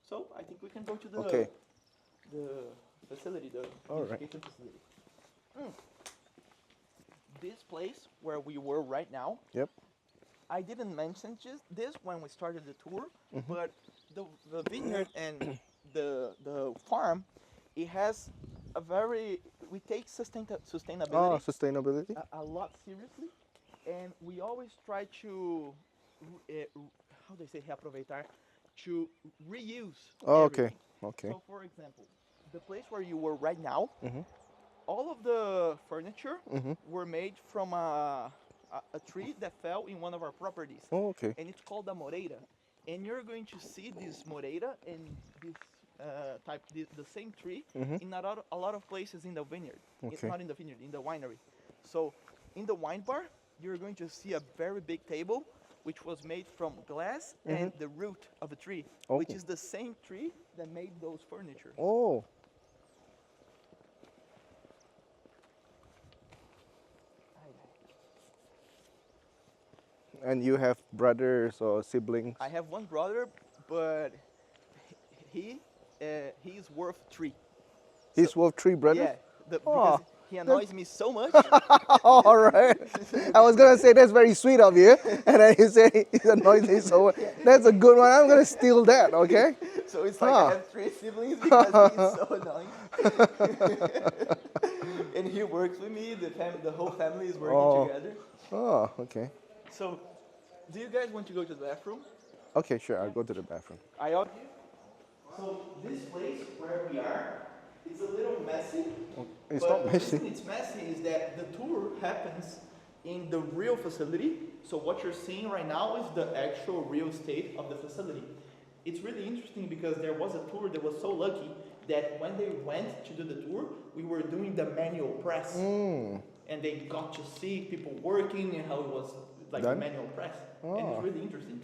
[SPEAKER 5] So I think we can go to the
[SPEAKER 2] Okay.
[SPEAKER 5] facility, the
[SPEAKER 2] All right.
[SPEAKER 5] education facility. This place where we were right now,
[SPEAKER 2] Yep.
[SPEAKER 5] I didn't mention just this when we started the tour, but the vineyard and the farm, it has a we take sustainability
[SPEAKER 2] Oh, sustainability.
[SPEAKER 5] a lot seriously, and we always try to, how do they say reaproveitar, to reuse
[SPEAKER 2] Oh, okay.
[SPEAKER 5] everything.
[SPEAKER 2] Okay.
[SPEAKER 5] So for example, the place where you were right now,
[SPEAKER 2] Mhm.
[SPEAKER 5] all of the furniture were made from a tree that fell in one of our properties,
[SPEAKER 2] Oh, okay.
[SPEAKER 5] and it's called a moreira. And you're going to see this moreira and this the same tree in a lot of places in the vineyard. It's
[SPEAKER 2] Okay.
[SPEAKER 5] not in the vineyard, in the winery. So in the wine bar, you're going to see a very big table, which was made from glass and the root of a tree, which
[SPEAKER 2] Oh.
[SPEAKER 5] is the same tree that made those furniture.
[SPEAKER 2] Oh. And you have brothers or siblings?
[SPEAKER 5] I have one brother, but he's worth 3.
[SPEAKER 2] He's worth 3 brothers?
[SPEAKER 5] Yeah,
[SPEAKER 2] Oh,
[SPEAKER 5] because he annoys me so much.
[SPEAKER 2] Oh, all right. I was gonna say that's very sweet of you, and then you say it annoys me so much. That's a good one. I'm gonna steal that. Okay.
[SPEAKER 5] So it's like
[SPEAKER 2] Huh.
[SPEAKER 5] I have 3 siblings because he's so annoying. And he works with me. The whole family is working
[SPEAKER 2] Oh.
[SPEAKER 5] together.
[SPEAKER 2] Oh, okay.
[SPEAKER 5] So, do you guys want to go to the bathroom?
[SPEAKER 2] Okay, sure. I'll go to the bathroom.
[SPEAKER 5] So this place where we are, it's a little messy.
[SPEAKER 2] It's
[SPEAKER 5] but
[SPEAKER 2] not
[SPEAKER 5] the
[SPEAKER 2] messy.
[SPEAKER 5] reason it's messy is that the tour happens in the real facility. So what you're seeing right now is the actual real state of the facility. It's really interesting because there was a tour that was so lucky that when they went to do the tour, we were doing the manual press. And they got to see people working and how it was like the
[SPEAKER 2] Done?
[SPEAKER 5] manual press. And
[SPEAKER 2] Oh.
[SPEAKER 5] it's really interesting.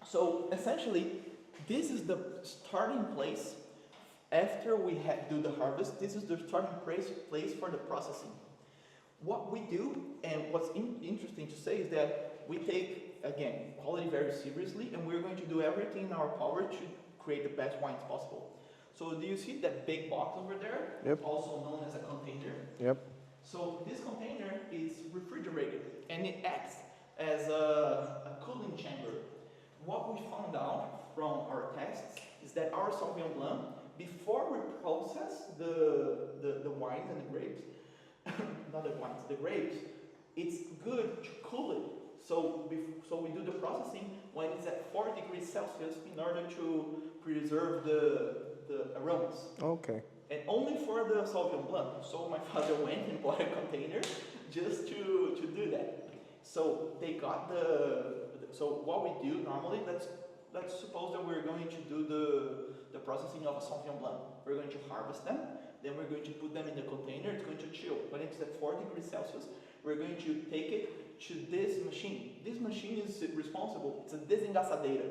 [SPEAKER 5] So essentially, this is the starting place. After we do the harvest, this is the starting place for the processing. What we do, and what's interesting to say, is that we take, again, quality very seriously, and we're going to do everything in our power to create the best wines possible. So do you see that big box over there?
[SPEAKER 2] Yep.
[SPEAKER 5] Also known as a container.
[SPEAKER 2] Yep.
[SPEAKER 5] So this container is refrigerated, and it acts as a cooling chamber. What we found out from our tests is that our Sauvignon Blanc, before we process the wines and the grapes, not the wines, the grapes, it's good to cool it. So we do the processing when it's at 4 degrees Celsius in order to preserve the aromas.
[SPEAKER 2] Okay.
[SPEAKER 5] And only for the Sauvignon Blanc. So my father went and bought a container just to do that. So they got so what we do normally, let's suppose that we're going to do the processing of a Sauvignon Blanc. We're going to harvest them, then we're going to put them in the container, it's going to chill. When it's at 4 degrees Celsius, we're going to take it to this machine. This machine is responsible, it's a desengaçadeira.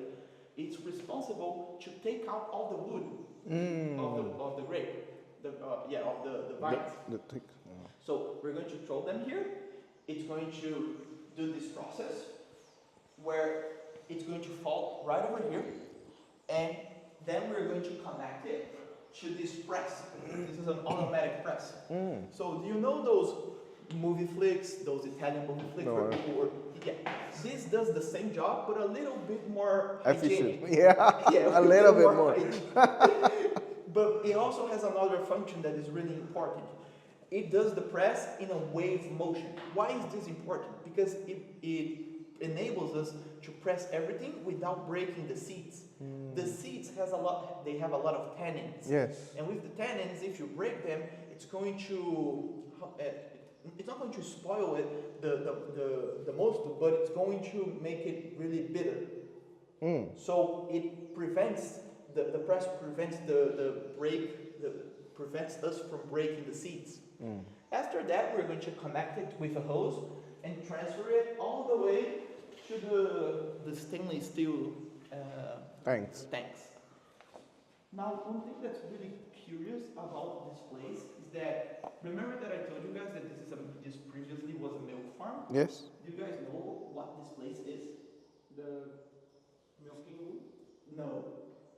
[SPEAKER 5] It's responsible to take out all the wood of the grape, of the vines. So we're going to throw them here. It's going to do this process where it's going to fall right over here, and then we're going to connect it to this press. This is an automatic press. So do you know those movie flicks, those Italian movie flicks?
[SPEAKER 2] No.
[SPEAKER 5] Where people were, this does the same job, but a little bit more
[SPEAKER 2] Efficient.
[SPEAKER 5] hygienic.
[SPEAKER 2] Yeah. A little bit more.
[SPEAKER 5] hygienic. But it also has another function that is really important. It does the press in a wave motion. Why is this important? Because it enables us to press everything without breaking the seats. The seats they have a lot of tannins.
[SPEAKER 2] Yes.
[SPEAKER 5] And with the tannins, if you break them, it's going to, it's not going to spoil it the most, but it's going to make it really bitter. So it prevents, the press prevents prevents us from breaking the seats. After that, we're going to connect it with a hose and transfer it all the way to the stainless steel
[SPEAKER 2] Thanks.
[SPEAKER 5] tanks. Now, one thing that's really curious about this place is that, remember that I told you guys that this previously was a milk farm?
[SPEAKER 2] Yes.
[SPEAKER 5] Do you guys know what this place is?
[SPEAKER 6] The milking room,
[SPEAKER 5] No,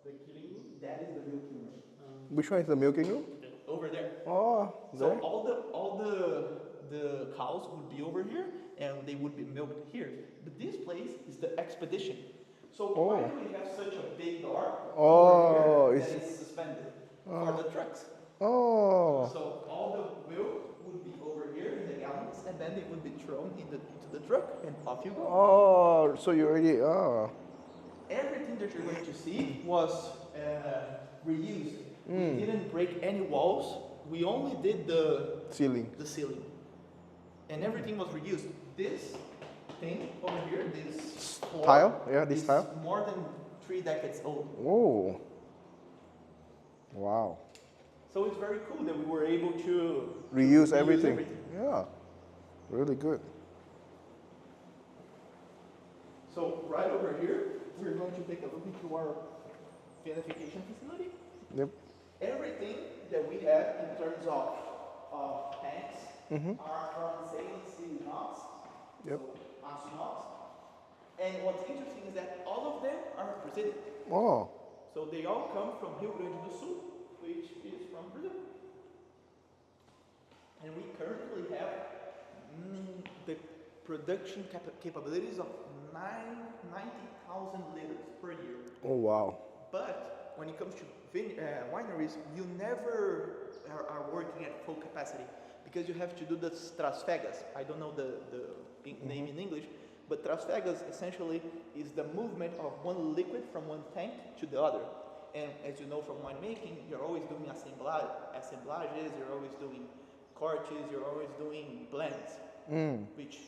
[SPEAKER 6] the killing room.
[SPEAKER 5] that is the milking room.
[SPEAKER 2] Which one is the milking room?
[SPEAKER 5] Over there.
[SPEAKER 2] Oh,
[SPEAKER 5] So
[SPEAKER 2] there.
[SPEAKER 5] all the cows would be over here, and they would be milked here. But this place is the expedition. So why do we have such a big door over here that is suspended for the trucks?
[SPEAKER 2] Oh.
[SPEAKER 5] So all the milk would be over here in the gallons, and then it would be thrown into the truck, and off you go.
[SPEAKER 2] Oh, so you already,
[SPEAKER 5] Everything that you're going to see was reused. We didn't break any walls. We only did the
[SPEAKER 2] ceiling.
[SPEAKER 5] ceiling, and everything was reused. This thing over here, this floor,
[SPEAKER 2] Tile? Yeah, this
[SPEAKER 5] is
[SPEAKER 2] tile.
[SPEAKER 5] more than 3 decades old.
[SPEAKER 2] Oh. Wow.
[SPEAKER 5] So it's very cool that we were able to
[SPEAKER 2] Reuse
[SPEAKER 5] reuse
[SPEAKER 2] everything. Yeah. Really good.
[SPEAKER 5] So right over here, we're going to take a look into our vinification facility.
[SPEAKER 2] Yep.
[SPEAKER 5] Everything that we have in terms of tanks are from stainless steel knots,
[SPEAKER 2] Yep.
[SPEAKER 5] so knots. And what's interesting is that all of them are Brazilian.
[SPEAKER 2] Oh.
[SPEAKER 5] So they all come from Rio Grande do Sul, which is from Brazil. And we currently have the production capabilities of 90,000 liters per year.
[SPEAKER 2] Oh, wow.
[SPEAKER 5] But when it comes to wineries, you never are working at full capacity because you have to do the trasfegas. I don't know the name in English, but trasfegas essentially is the movement of one liquid from one tank to the other. And as you know from winemaking, you're always doing assemblages, you're always doing cortes, you're always doing blends, which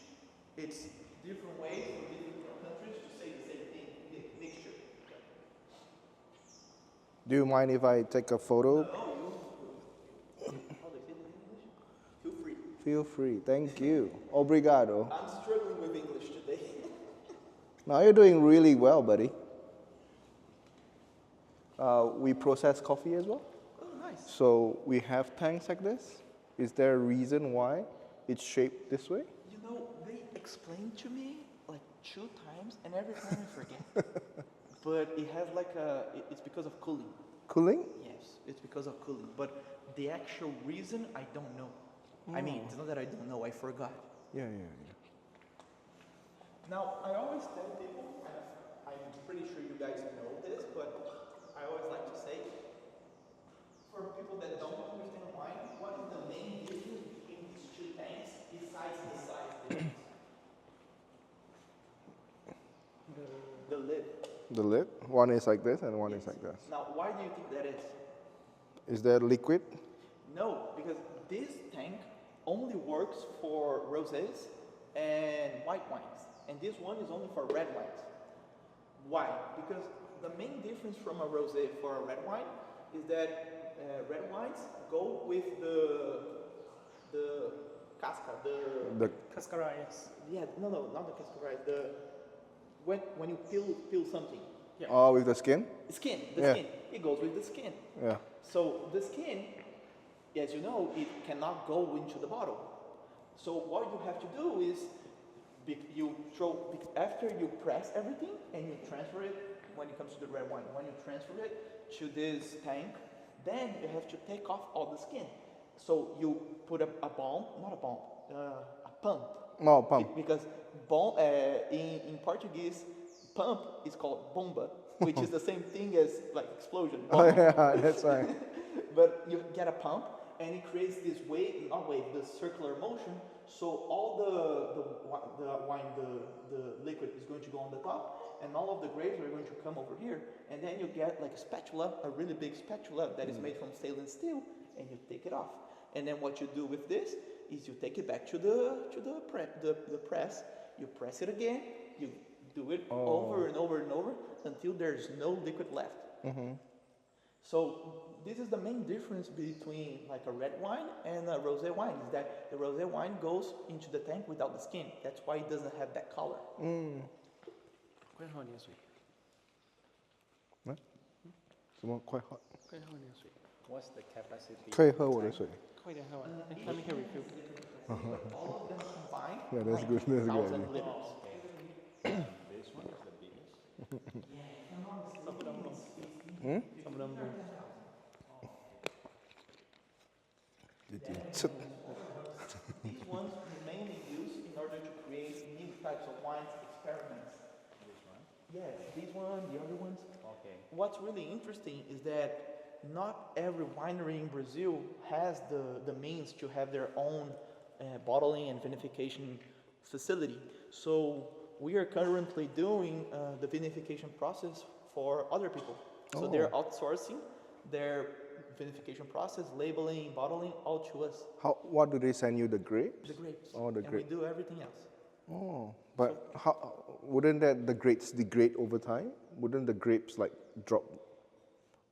[SPEAKER 5] it's different ways for different countries to say the same thing, mixture.
[SPEAKER 2] Do you mind if I take a photo?
[SPEAKER 5] How do they say that in English? Feel free.
[SPEAKER 2] Feel free. Thank you. Obrigado.
[SPEAKER 5] I'm struggling with English today.
[SPEAKER 2] Now you're doing really well, buddy. We process coffee as well.
[SPEAKER 5] Oh, nice.
[SPEAKER 2] So we have tanks like this. Is there a reason why it's shaped this way?
[SPEAKER 5] You know, they explained to me like 2 times, and every time I forget. But it has like it's because of cooling.
[SPEAKER 2] Cooling?
[SPEAKER 5] Yes, it's because of cooling. But the actual reason, I don't know. I mean, it's not that I don't know, I forgot.
[SPEAKER 2] Yeah.
[SPEAKER 5] Now, I always tell people, and I'm pretty sure you guys know this, but I always like to say, for people that don't understand wine, what is the main difference between these 2 tanks besides the size difference? The lid.
[SPEAKER 2] The lid? One is like this and one is like this.
[SPEAKER 5] Now, why do you think that is?
[SPEAKER 2] Is that liquid?
[SPEAKER 5] No, because this tank only works for rosés and white wines, and this one is only for red wines. Why? Because the main difference from a rosé for a red wine is that red wines go with the casca,
[SPEAKER 2] The
[SPEAKER 6] Cascara, yes.
[SPEAKER 5] no, not the casca, when you peel something.
[SPEAKER 2] oh, with the skin?
[SPEAKER 5] Skin,
[SPEAKER 2] Yeah.
[SPEAKER 5] skin. It goes with the skin.
[SPEAKER 2] Yeah.
[SPEAKER 5] So the skin, as you know, it cannot go into the bottle. So what you have to do is after you press everything and you transfer it when it comes to the red wine, when you transfer it to this tank, then you have to take off all the skin. So you put a pump.
[SPEAKER 2] No, pump.
[SPEAKER 5] Because in Portuguese, pump is called bomba, which is the same thing as like explosion.
[SPEAKER 2] Oh, yeah, that's right.
[SPEAKER 5] But you get a pump, and it creates this the circular motion. So all the wine, the liquid is going to go on the top, and all of the grapes are going to come over here, and then you get like a spatula, a really big spatula that is made from stainless steel, and you take it off. And then what you do with this is you take it back to the press, you press it again, you do it over and over and over until there's no liquid left. So this is the main difference between like a red wine and a rosé wine, is that the rosé wine goes into the tank without the skin. That's why it doesn't have that color.
[SPEAKER 6] 快喝点水，
[SPEAKER 2] 什么快喝？
[SPEAKER 6] 快喝点水，
[SPEAKER 2] 可以喝我的水。
[SPEAKER 6] 快点喝完，哎，他们可以 refill。
[SPEAKER 5] All of them combined,
[SPEAKER 2] Yeah, that's
[SPEAKER 5] like
[SPEAKER 2] good. That's
[SPEAKER 5] 1,000
[SPEAKER 2] good.
[SPEAKER 5] liters.
[SPEAKER 6] Some of them go.
[SPEAKER 5] These ones we mainly use in order to create new types of wines experiments. Yes, these ones, the other ones.
[SPEAKER 3] Okay.
[SPEAKER 5] What's really interesting is that not every winery in Brazil has the means to have their own bottling and vinification facility. So we are currently doing the vinification process for other people. So they're outsourcing their vinification process, labeling, bottling, all to us.
[SPEAKER 2] What do they send you? The grapes?
[SPEAKER 5] The grapes.
[SPEAKER 2] Oh, the
[SPEAKER 5] and
[SPEAKER 2] grape.
[SPEAKER 5] we do everything else.
[SPEAKER 2] Oh, but wouldn't the grapes degrade over time? Wouldn't the grapes like drop?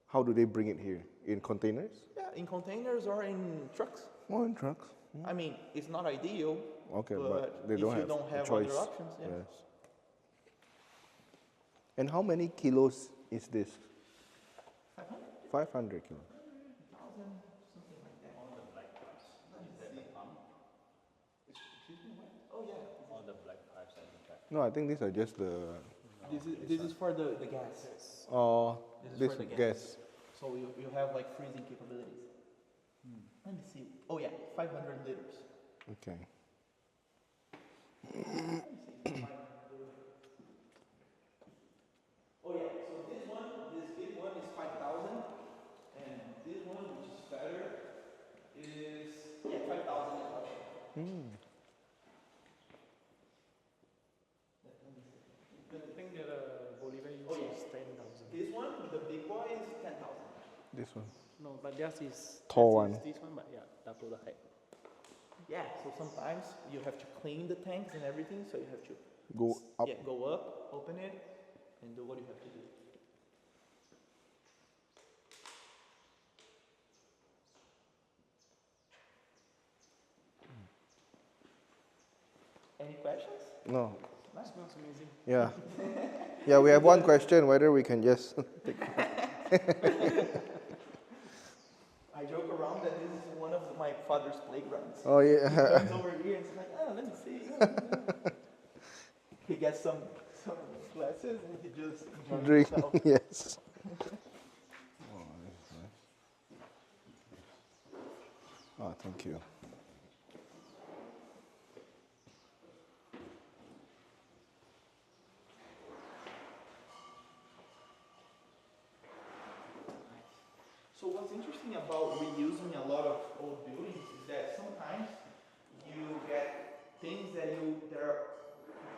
[SPEAKER 2] How do they bring it here? In containers?
[SPEAKER 5] Yeah, in containers or in trucks.
[SPEAKER 2] Oh, in trucks.
[SPEAKER 5] I mean, it's not ideal.
[SPEAKER 2] Okay,
[SPEAKER 5] but
[SPEAKER 2] they
[SPEAKER 5] if
[SPEAKER 2] don't
[SPEAKER 5] you
[SPEAKER 2] have
[SPEAKER 5] don't
[SPEAKER 2] a
[SPEAKER 5] have
[SPEAKER 2] choice.
[SPEAKER 5] other options, yeah.
[SPEAKER 2] Yes. And how many kilos is this?
[SPEAKER 5] 500?
[SPEAKER 2] 500 kilos.
[SPEAKER 5] 1,000, something like that. All the black pipes. Excuse me, what? Oh yeah.
[SPEAKER 3] All the black pipes at the back.
[SPEAKER 2] No, I think these are just the.
[SPEAKER 5] This is for the gas.
[SPEAKER 2] This
[SPEAKER 5] is for the
[SPEAKER 2] gas.
[SPEAKER 5] So you have like freezing capabilities. Let me see. Oh yeah, 500 liters.
[SPEAKER 2] Okay.
[SPEAKER 5] Oh yeah, so this big one is 5,000, and this one, which is better, is 5,000 as well.
[SPEAKER 6] I think that Bolivia uses 10,000.
[SPEAKER 5] This one, the big boy, is 10,000.
[SPEAKER 2] This one.
[SPEAKER 6] No, but theirs is
[SPEAKER 2] Tall
[SPEAKER 6] theirs
[SPEAKER 2] one.
[SPEAKER 6] is this one, but yeah, double the height.
[SPEAKER 5] Yeah, so sometimes you have to clean the tanks and everything, so you have to
[SPEAKER 2] Go up.
[SPEAKER 5] Yeah, go up, open it, and do what you have to do. Any questions?
[SPEAKER 2] No.
[SPEAKER 6] Smells amazing.
[SPEAKER 2] Yeah. Yeah, we have one question whether we can just take.
[SPEAKER 5] I joke around that this is one of my father's playgrounds.
[SPEAKER 2] Oh,
[SPEAKER 5] He
[SPEAKER 2] yeah.
[SPEAKER 5] comes over here and he's like, let me see. He gets some glasses and he just enjoys
[SPEAKER 2] Drink.
[SPEAKER 5] himself.
[SPEAKER 2] Yes. Oh, thank you.
[SPEAKER 5] So what's interesting about reusing a lot of old buildings is that sometimes you get things that are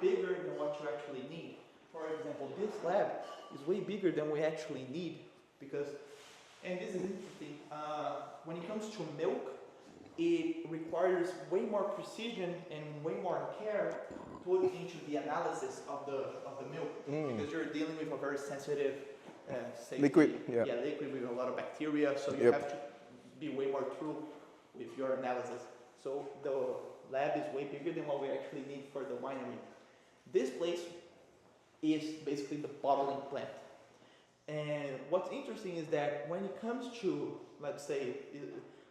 [SPEAKER 5] bigger than what you actually need. For example, this lab is way bigger than we actually need because, and this is interesting, when it comes to milk, it requires way more precision and way more care put into the analysis of the milk because you're dealing with a very sensitive safety,
[SPEAKER 2] Liquid, yeah.
[SPEAKER 5] liquid with a lot of bacteria, so you have to be way more true with your analysis. So the lab is way bigger than what we actually need for the winery. This place is basically the bottling plant. And what's interesting is that when it comes to, let's say,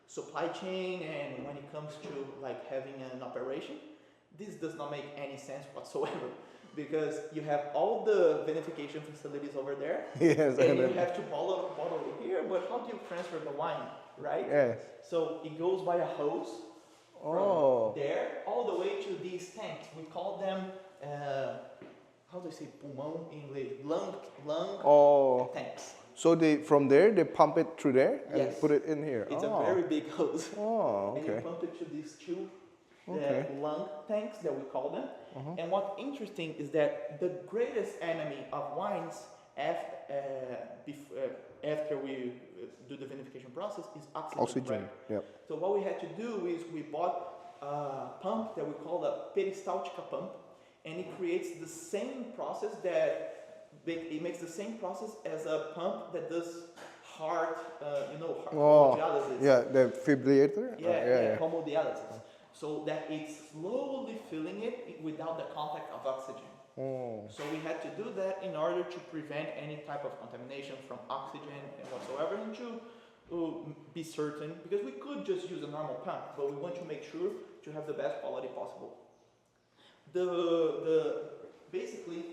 [SPEAKER 5] supply chain and when it comes to like having an operation, this does not make any sense whatsoever. Because you have all the vinification facilities over there,
[SPEAKER 2] Yes.
[SPEAKER 5] and you have to bottle here, but how do you transfer the wine, right?
[SPEAKER 2] Yes.
[SPEAKER 5] So it goes by a hose
[SPEAKER 2] Oh.
[SPEAKER 5] from there all the way to these tanks. We call them, how do you say pulmão in English? Lung
[SPEAKER 2] Oh.
[SPEAKER 5] tanks.
[SPEAKER 2] So from there they pump it through there and
[SPEAKER 5] Yes.
[SPEAKER 2] put it in here.
[SPEAKER 5] It's
[SPEAKER 2] oh.
[SPEAKER 5] a very big hose.
[SPEAKER 2] Oh,
[SPEAKER 5] And you
[SPEAKER 2] okay.
[SPEAKER 5] pump it to these two
[SPEAKER 2] Okay.
[SPEAKER 5] lung tanks that we call them. And what's interesting is that the greatest enemy of wines after we do the vinification process is oxygen.
[SPEAKER 2] Oxygen.
[SPEAKER 5] Right?
[SPEAKER 2] Yep.
[SPEAKER 5] So what we had to do is we bought a pump that we call a peristaltica pump, and it creates the same process it makes the same process as a pump that does heart hemodialysis.
[SPEAKER 2] Yeah, the defibrillator.
[SPEAKER 5] Hemodialysis. So that it's slowly filling it without the contact of oxygen. So we had to do that in order to prevent any type of contamination from oxygen and whatsoever, and to be certain, because we could just use a normal pump, but we want to make sure to have the best quality possible. Basically,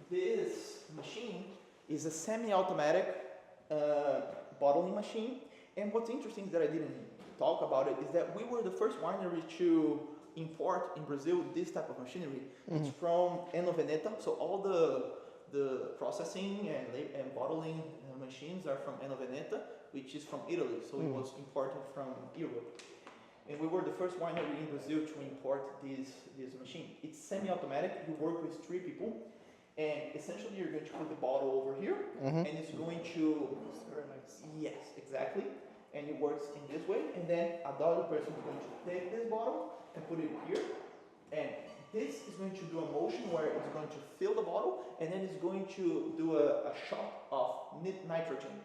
[SPEAKER 5] this machine is a semi-automatic bottling machine, and what's interesting that I didn't talk about it is that we were the first winery to import in Brazil this type of machinery. It's from Enoveneta, so all the processing and bottling machines are from Enoveneta, which is from Italy, so it was imported from Europe. And we were the first winery in Brazil to import this machine. It's semi-automatic. You work with 3 people, and essentially you're going to put the bottle over here, and it's going to... Yes, exactly. And it works in this way, and then another person is going to take this bottle and put it here, and this is going to do a motion where it's going to fill the bottle, and then it's going to do a shot of nitrogen.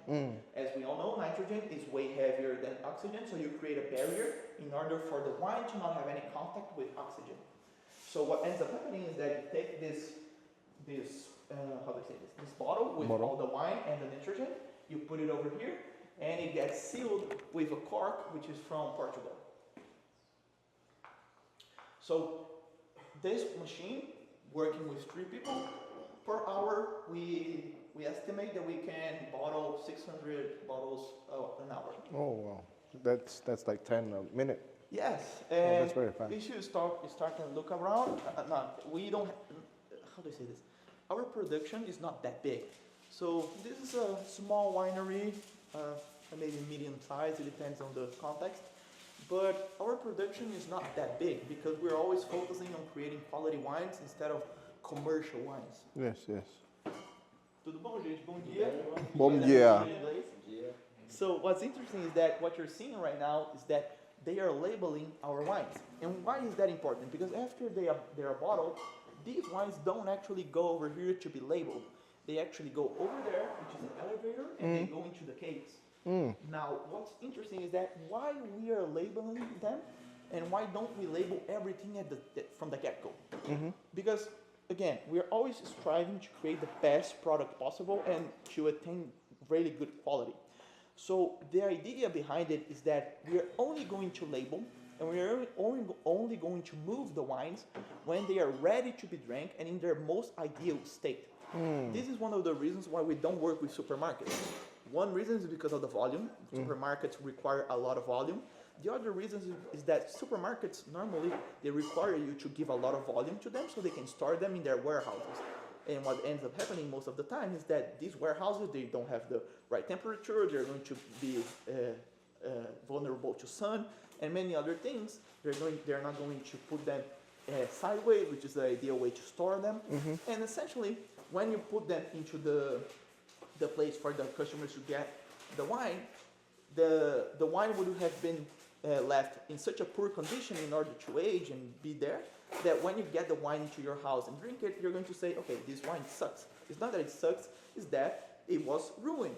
[SPEAKER 5] As we all know, nitrogen is way heavier than oxygen, so you create a barrier in order for the wine to not have any contact with oxygen. So what ends up happening is that you take this bottle with all the wine and the nitrogen, you put it over here, and it gets sealed with a cork, which is from Portugal. So this machine, working with 3 people, per hour, we estimate that we can bottle 600 bottles an hour.
[SPEAKER 2] Oh wow, that's like 10 a minute.
[SPEAKER 5] Yes,
[SPEAKER 2] that's very fast.
[SPEAKER 5] if you start and look around, we don't, how do I say this? Our production is not that big. So this is a small winery, maybe medium size, it depends on the context. But our production is not that big because we're always focusing on creating quality wines instead of commercial wines.
[SPEAKER 2] Yes, yes.
[SPEAKER 5] Tudo bom, gente? Bom dia.
[SPEAKER 2] Bom dia.
[SPEAKER 5] So what's interesting is that what you're seeing right now is that they are labeling our wines. And why is that important? Because after they are bottled, these wines don't actually go over here to be labeled. They actually go over there, which is an elevator, and they go into the caves. Now, what's interesting is that why we are labeling them, and why don't we label everything from the get-go? Because, again, we are always striving to create the best product possible and to attain really good quality. So the idea behind it is that we are only going to label, and we are only going to move the wines when they are ready to be drank and in their most ideal state. This is one of the reasons why we don't work with supermarkets. One reason is because of the volume. Supermarkets require a lot of volume. The other reason is that supermarkets, normally, they require you to give a lot of volume to them so they can store them in their warehouses. And what ends up happening most of the time is that these warehouses, they don't have the right temperature, they're going to be vulnerable to sun, and many other things. They're not going to put them sideways, which is the ideal way to store them. And essentially, when you put them into the place for the customers to get the wine, the wine would have been left in such a poor condition in order to age and be there, that when you get the wine into your house and drink it, you're going to say, okay, this wine sucks. It's not that it sucks, it's that it was ruined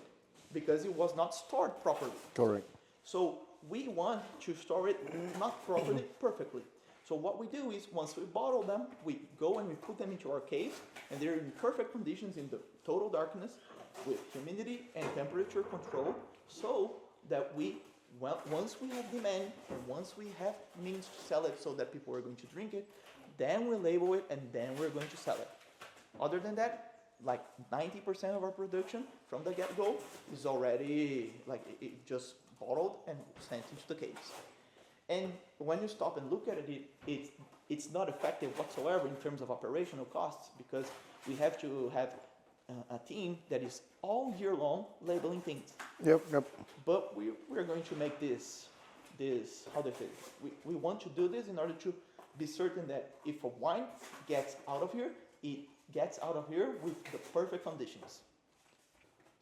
[SPEAKER 5] because it was not stored properly.
[SPEAKER 2] Correct.
[SPEAKER 5] So we want to store it not properly, perfectly. So what we do is, once we bottle them, we go and we put them into our cave, and they're in perfect conditions in the total darkness, with humidity and temperature control, so that once we have demand and once we have means to sell it so that people are going to drink it, then we label it and then we're going to sell it. Other than that, like 90% of our production from the get-go is already it just bottled and sent into the caves. And when you stop and look at it, it's not effective whatsoever in terms of operational costs, because we have to have a team that is all year long labeling things.
[SPEAKER 2] Yep.
[SPEAKER 5] But we're going to make this how do I say this? We want to do this in order to be certain that if a wine gets out of here, it gets out of here with the perfect conditions.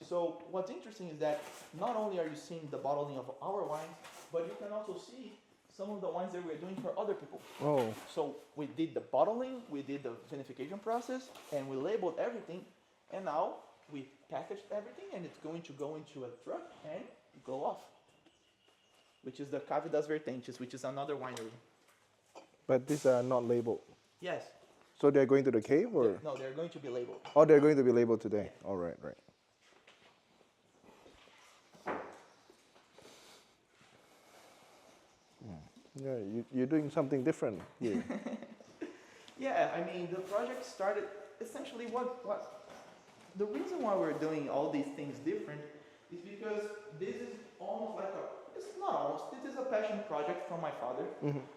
[SPEAKER 5] So what's interesting is that not only are you seeing the bottling of our wines, but you can also see some of the wines that we're doing for other people.
[SPEAKER 2] Oh,
[SPEAKER 5] So we did the bottling, we did the vinification process, and we labeled everything, and now we packaged everything, and it's going to go into a truck and go off, which is the Cave das Vertentes, which is another winery.
[SPEAKER 2] but these are not labeled.
[SPEAKER 5] Yes.
[SPEAKER 2] So they're going to the cave, or?
[SPEAKER 5] No, they're going to be labeled.
[SPEAKER 2] Oh, they're going to be labeled today. All right, right. Yeah, you're doing something different here.
[SPEAKER 5] Yeah, I mean, the project started essentially what the reason why we're doing all these things different is because this is almost like it's not almost, this is a passion project from my father.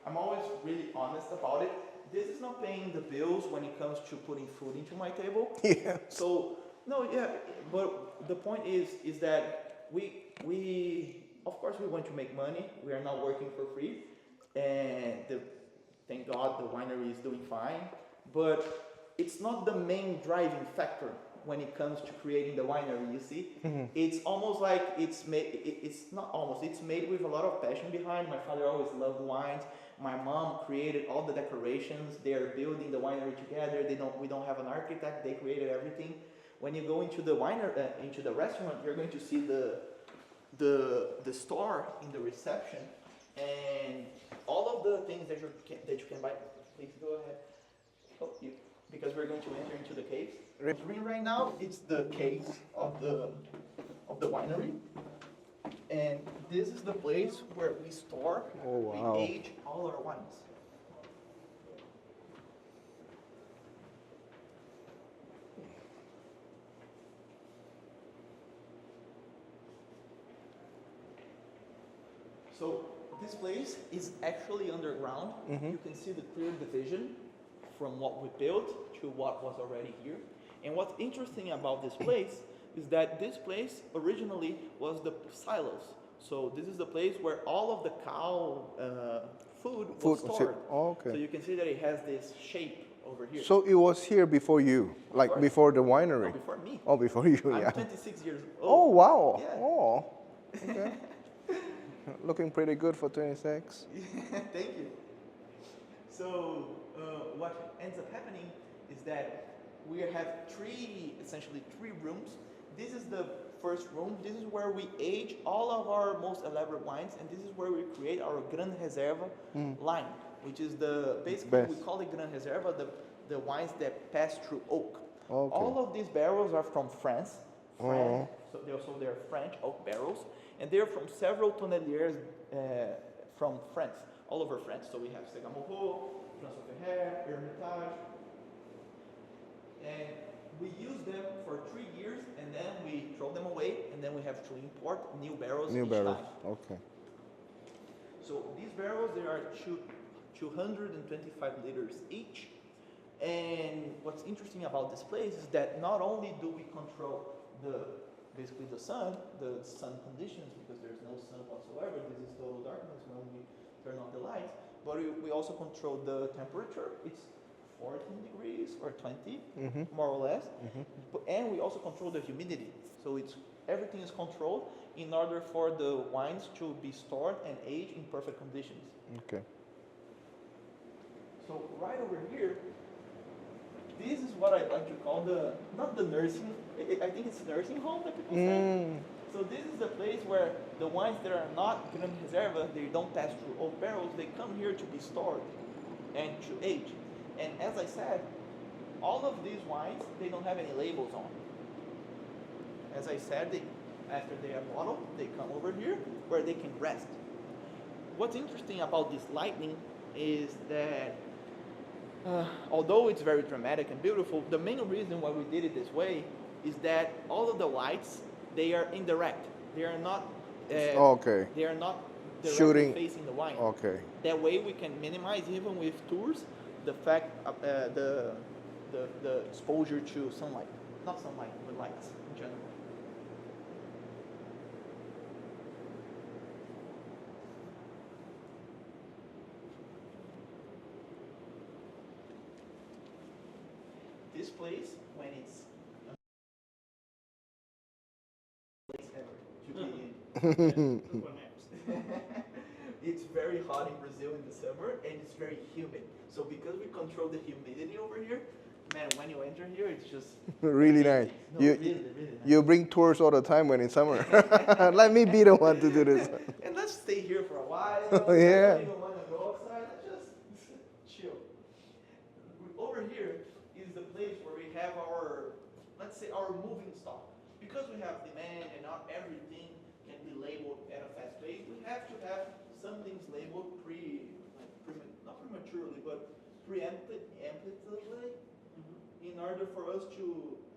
[SPEAKER 5] I'm always really honest about it. This is not paying the bills when it comes to putting food into my table.
[SPEAKER 2] Yeah.
[SPEAKER 5] So, no, yeah, but the point is that we of course we want to make money. We are not working for free. And thank God the winery is doing fine, but it's not the main driving factor when it comes to creating the winery. You see, it's almost like it's made. It's not almost. It's made with a lot of passion behind. My father always loved wines. My mom created all the decorations. They are building the winery together. We don't have an architect. They created everything. When you go into the into the restaurant, you're going to see the store in the reception. And all of the things that you can buy, please go ahead. Oh, because we're going to enter into the caves. Right now, it's the caves of the winery, and this is the place where we store, we age all our wines. So this place is actually underground. You can see the clear division from what we built to what was already here. And what's interesting about this place is that this place originally was the silos. So this is the place where all of the cow food was stored.
[SPEAKER 2] Oh, okay.
[SPEAKER 5] So you can see that it has this shape over here.
[SPEAKER 2] So it was here before you, like
[SPEAKER 5] course.
[SPEAKER 2] before the
[SPEAKER 5] No,
[SPEAKER 2] winery.
[SPEAKER 5] before me.
[SPEAKER 2] Oh, before you,
[SPEAKER 5] I'm
[SPEAKER 2] yeah.
[SPEAKER 5] 26 years
[SPEAKER 2] Oh,
[SPEAKER 5] old.
[SPEAKER 2] wow.
[SPEAKER 5] Yeah.
[SPEAKER 2] Oh, okay. Looking pretty good for 26.
[SPEAKER 5] Thank you. So what ends up happening is that we have essentially three rooms. This is the first room. This is where we age all of our most elaborate wines, and this is where we create our Gran Reserva line, which is basically we call it Gran Reserva, the wines that pass through oak.
[SPEAKER 2] Okay.
[SPEAKER 5] All of these barrels are from France. So they're French oak barrels, and they're from several tonneliers from France, all over France. So we have Segamorro, François Ferrer, Hermitage, and we use them for 3 years, and then we throw them away, and then we have to import new barrels each time.
[SPEAKER 2] Okay.
[SPEAKER 5] So these barrels, they are 225 liters each. And what's interesting about this place is that not only do we control basically the sun conditions, because there's no sun whatsoever, this is total darkness when we turn on the lights, but we also control the temperature. It's 14 degrees or 20, more or less. And we also control the humidity. So everything is controlled in order for the wines to be stored and aged in perfect conditions.
[SPEAKER 2] Okay.
[SPEAKER 5] So right over here, this is what I like to call not the nursing, I think it's nursing home that people say. So this is the place where the wines that are not Gran Reserva, they don't pass through oak barrels, they come here to be stored and to age. And as I said, all of these wines, they don't have any labels on. As I said, after they are bottled, they come over here where they can rest. What's interesting about this lighting is that although it's very dramatic and beautiful, the main reason why we did it this way is that all of the lights, they are indirect. They are not
[SPEAKER 2] Okay.
[SPEAKER 5] They are not directly
[SPEAKER 2] Shooting.
[SPEAKER 5] facing the wine.
[SPEAKER 2] Okay.
[SPEAKER 5] That way we can minimize, even with tours, the fact the exposure to sunlight. Not sunlight, but lights in general. this place, when it's place ever to be in. It's very hot in Brazil in the summer, and it's very humid. So because we control the humidity over here, man, when you enter here, it's just
[SPEAKER 2] Really nice.
[SPEAKER 5] no,
[SPEAKER 2] You,
[SPEAKER 5] really, really nice.
[SPEAKER 2] you bring tours all the time when it's summer. Let me be the one to do this.
[SPEAKER 5] And let's stay here for a while.
[SPEAKER 2] Yeah.
[SPEAKER 5] I don't even want to go outside. Let's just chill. Over here is the place where we have our, let's say, our moving stock. Because we have demand and not everything can be labeled at a fast pace, we have to have some things labeled not prematurely, but preemptively, in order for us to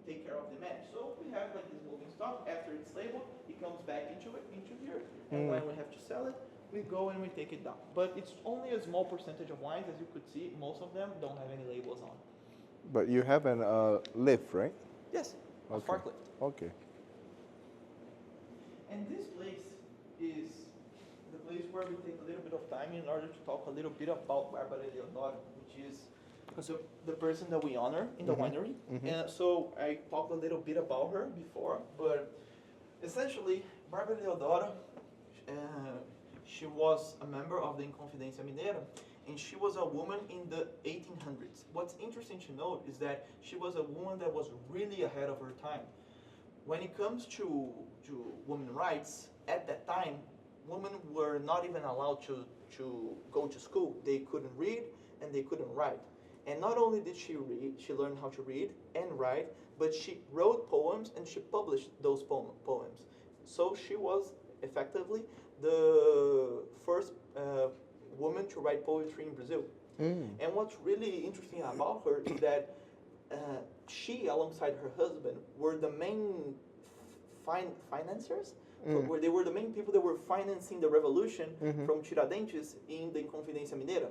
[SPEAKER 5] take care of demand. So we have like this moving stock. After it's labeled, it comes back into here, and when we have to sell it, we go and we take it down. But it's only a small percentage of wines, as you could see. Most of them don't have any labels on.
[SPEAKER 2] But you have an lift, right?
[SPEAKER 5] Yes, a
[SPEAKER 2] Okay.
[SPEAKER 5] forklift.
[SPEAKER 2] Okay.
[SPEAKER 5] And this place is the place where we take a little bit of time in order to talk a little bit about Barbara Eleonora, which is the person that we honor in the winery. And so I talked a little bit about her before, but essentially Barbara Eleonora, she was a member of the Inconfidência Mineira, and she was a woman in the 1800s. What's interesting to note is that she was a woman that was really ahead of her time. When it comes to women's rights, at that time, women were not even allowed to go to school. They couldn't read and they couldn't write. And not only did she read, she learned how to read and write, but she wrote poems and she published those poems. So she was effectively the first woman to write poetry in Brazil. And what's really interesting about her is that she, alongside her husband, were the main financiers. Where they were the main people that were financing the revolution from Tiradentes in the Inconfidência Mineira.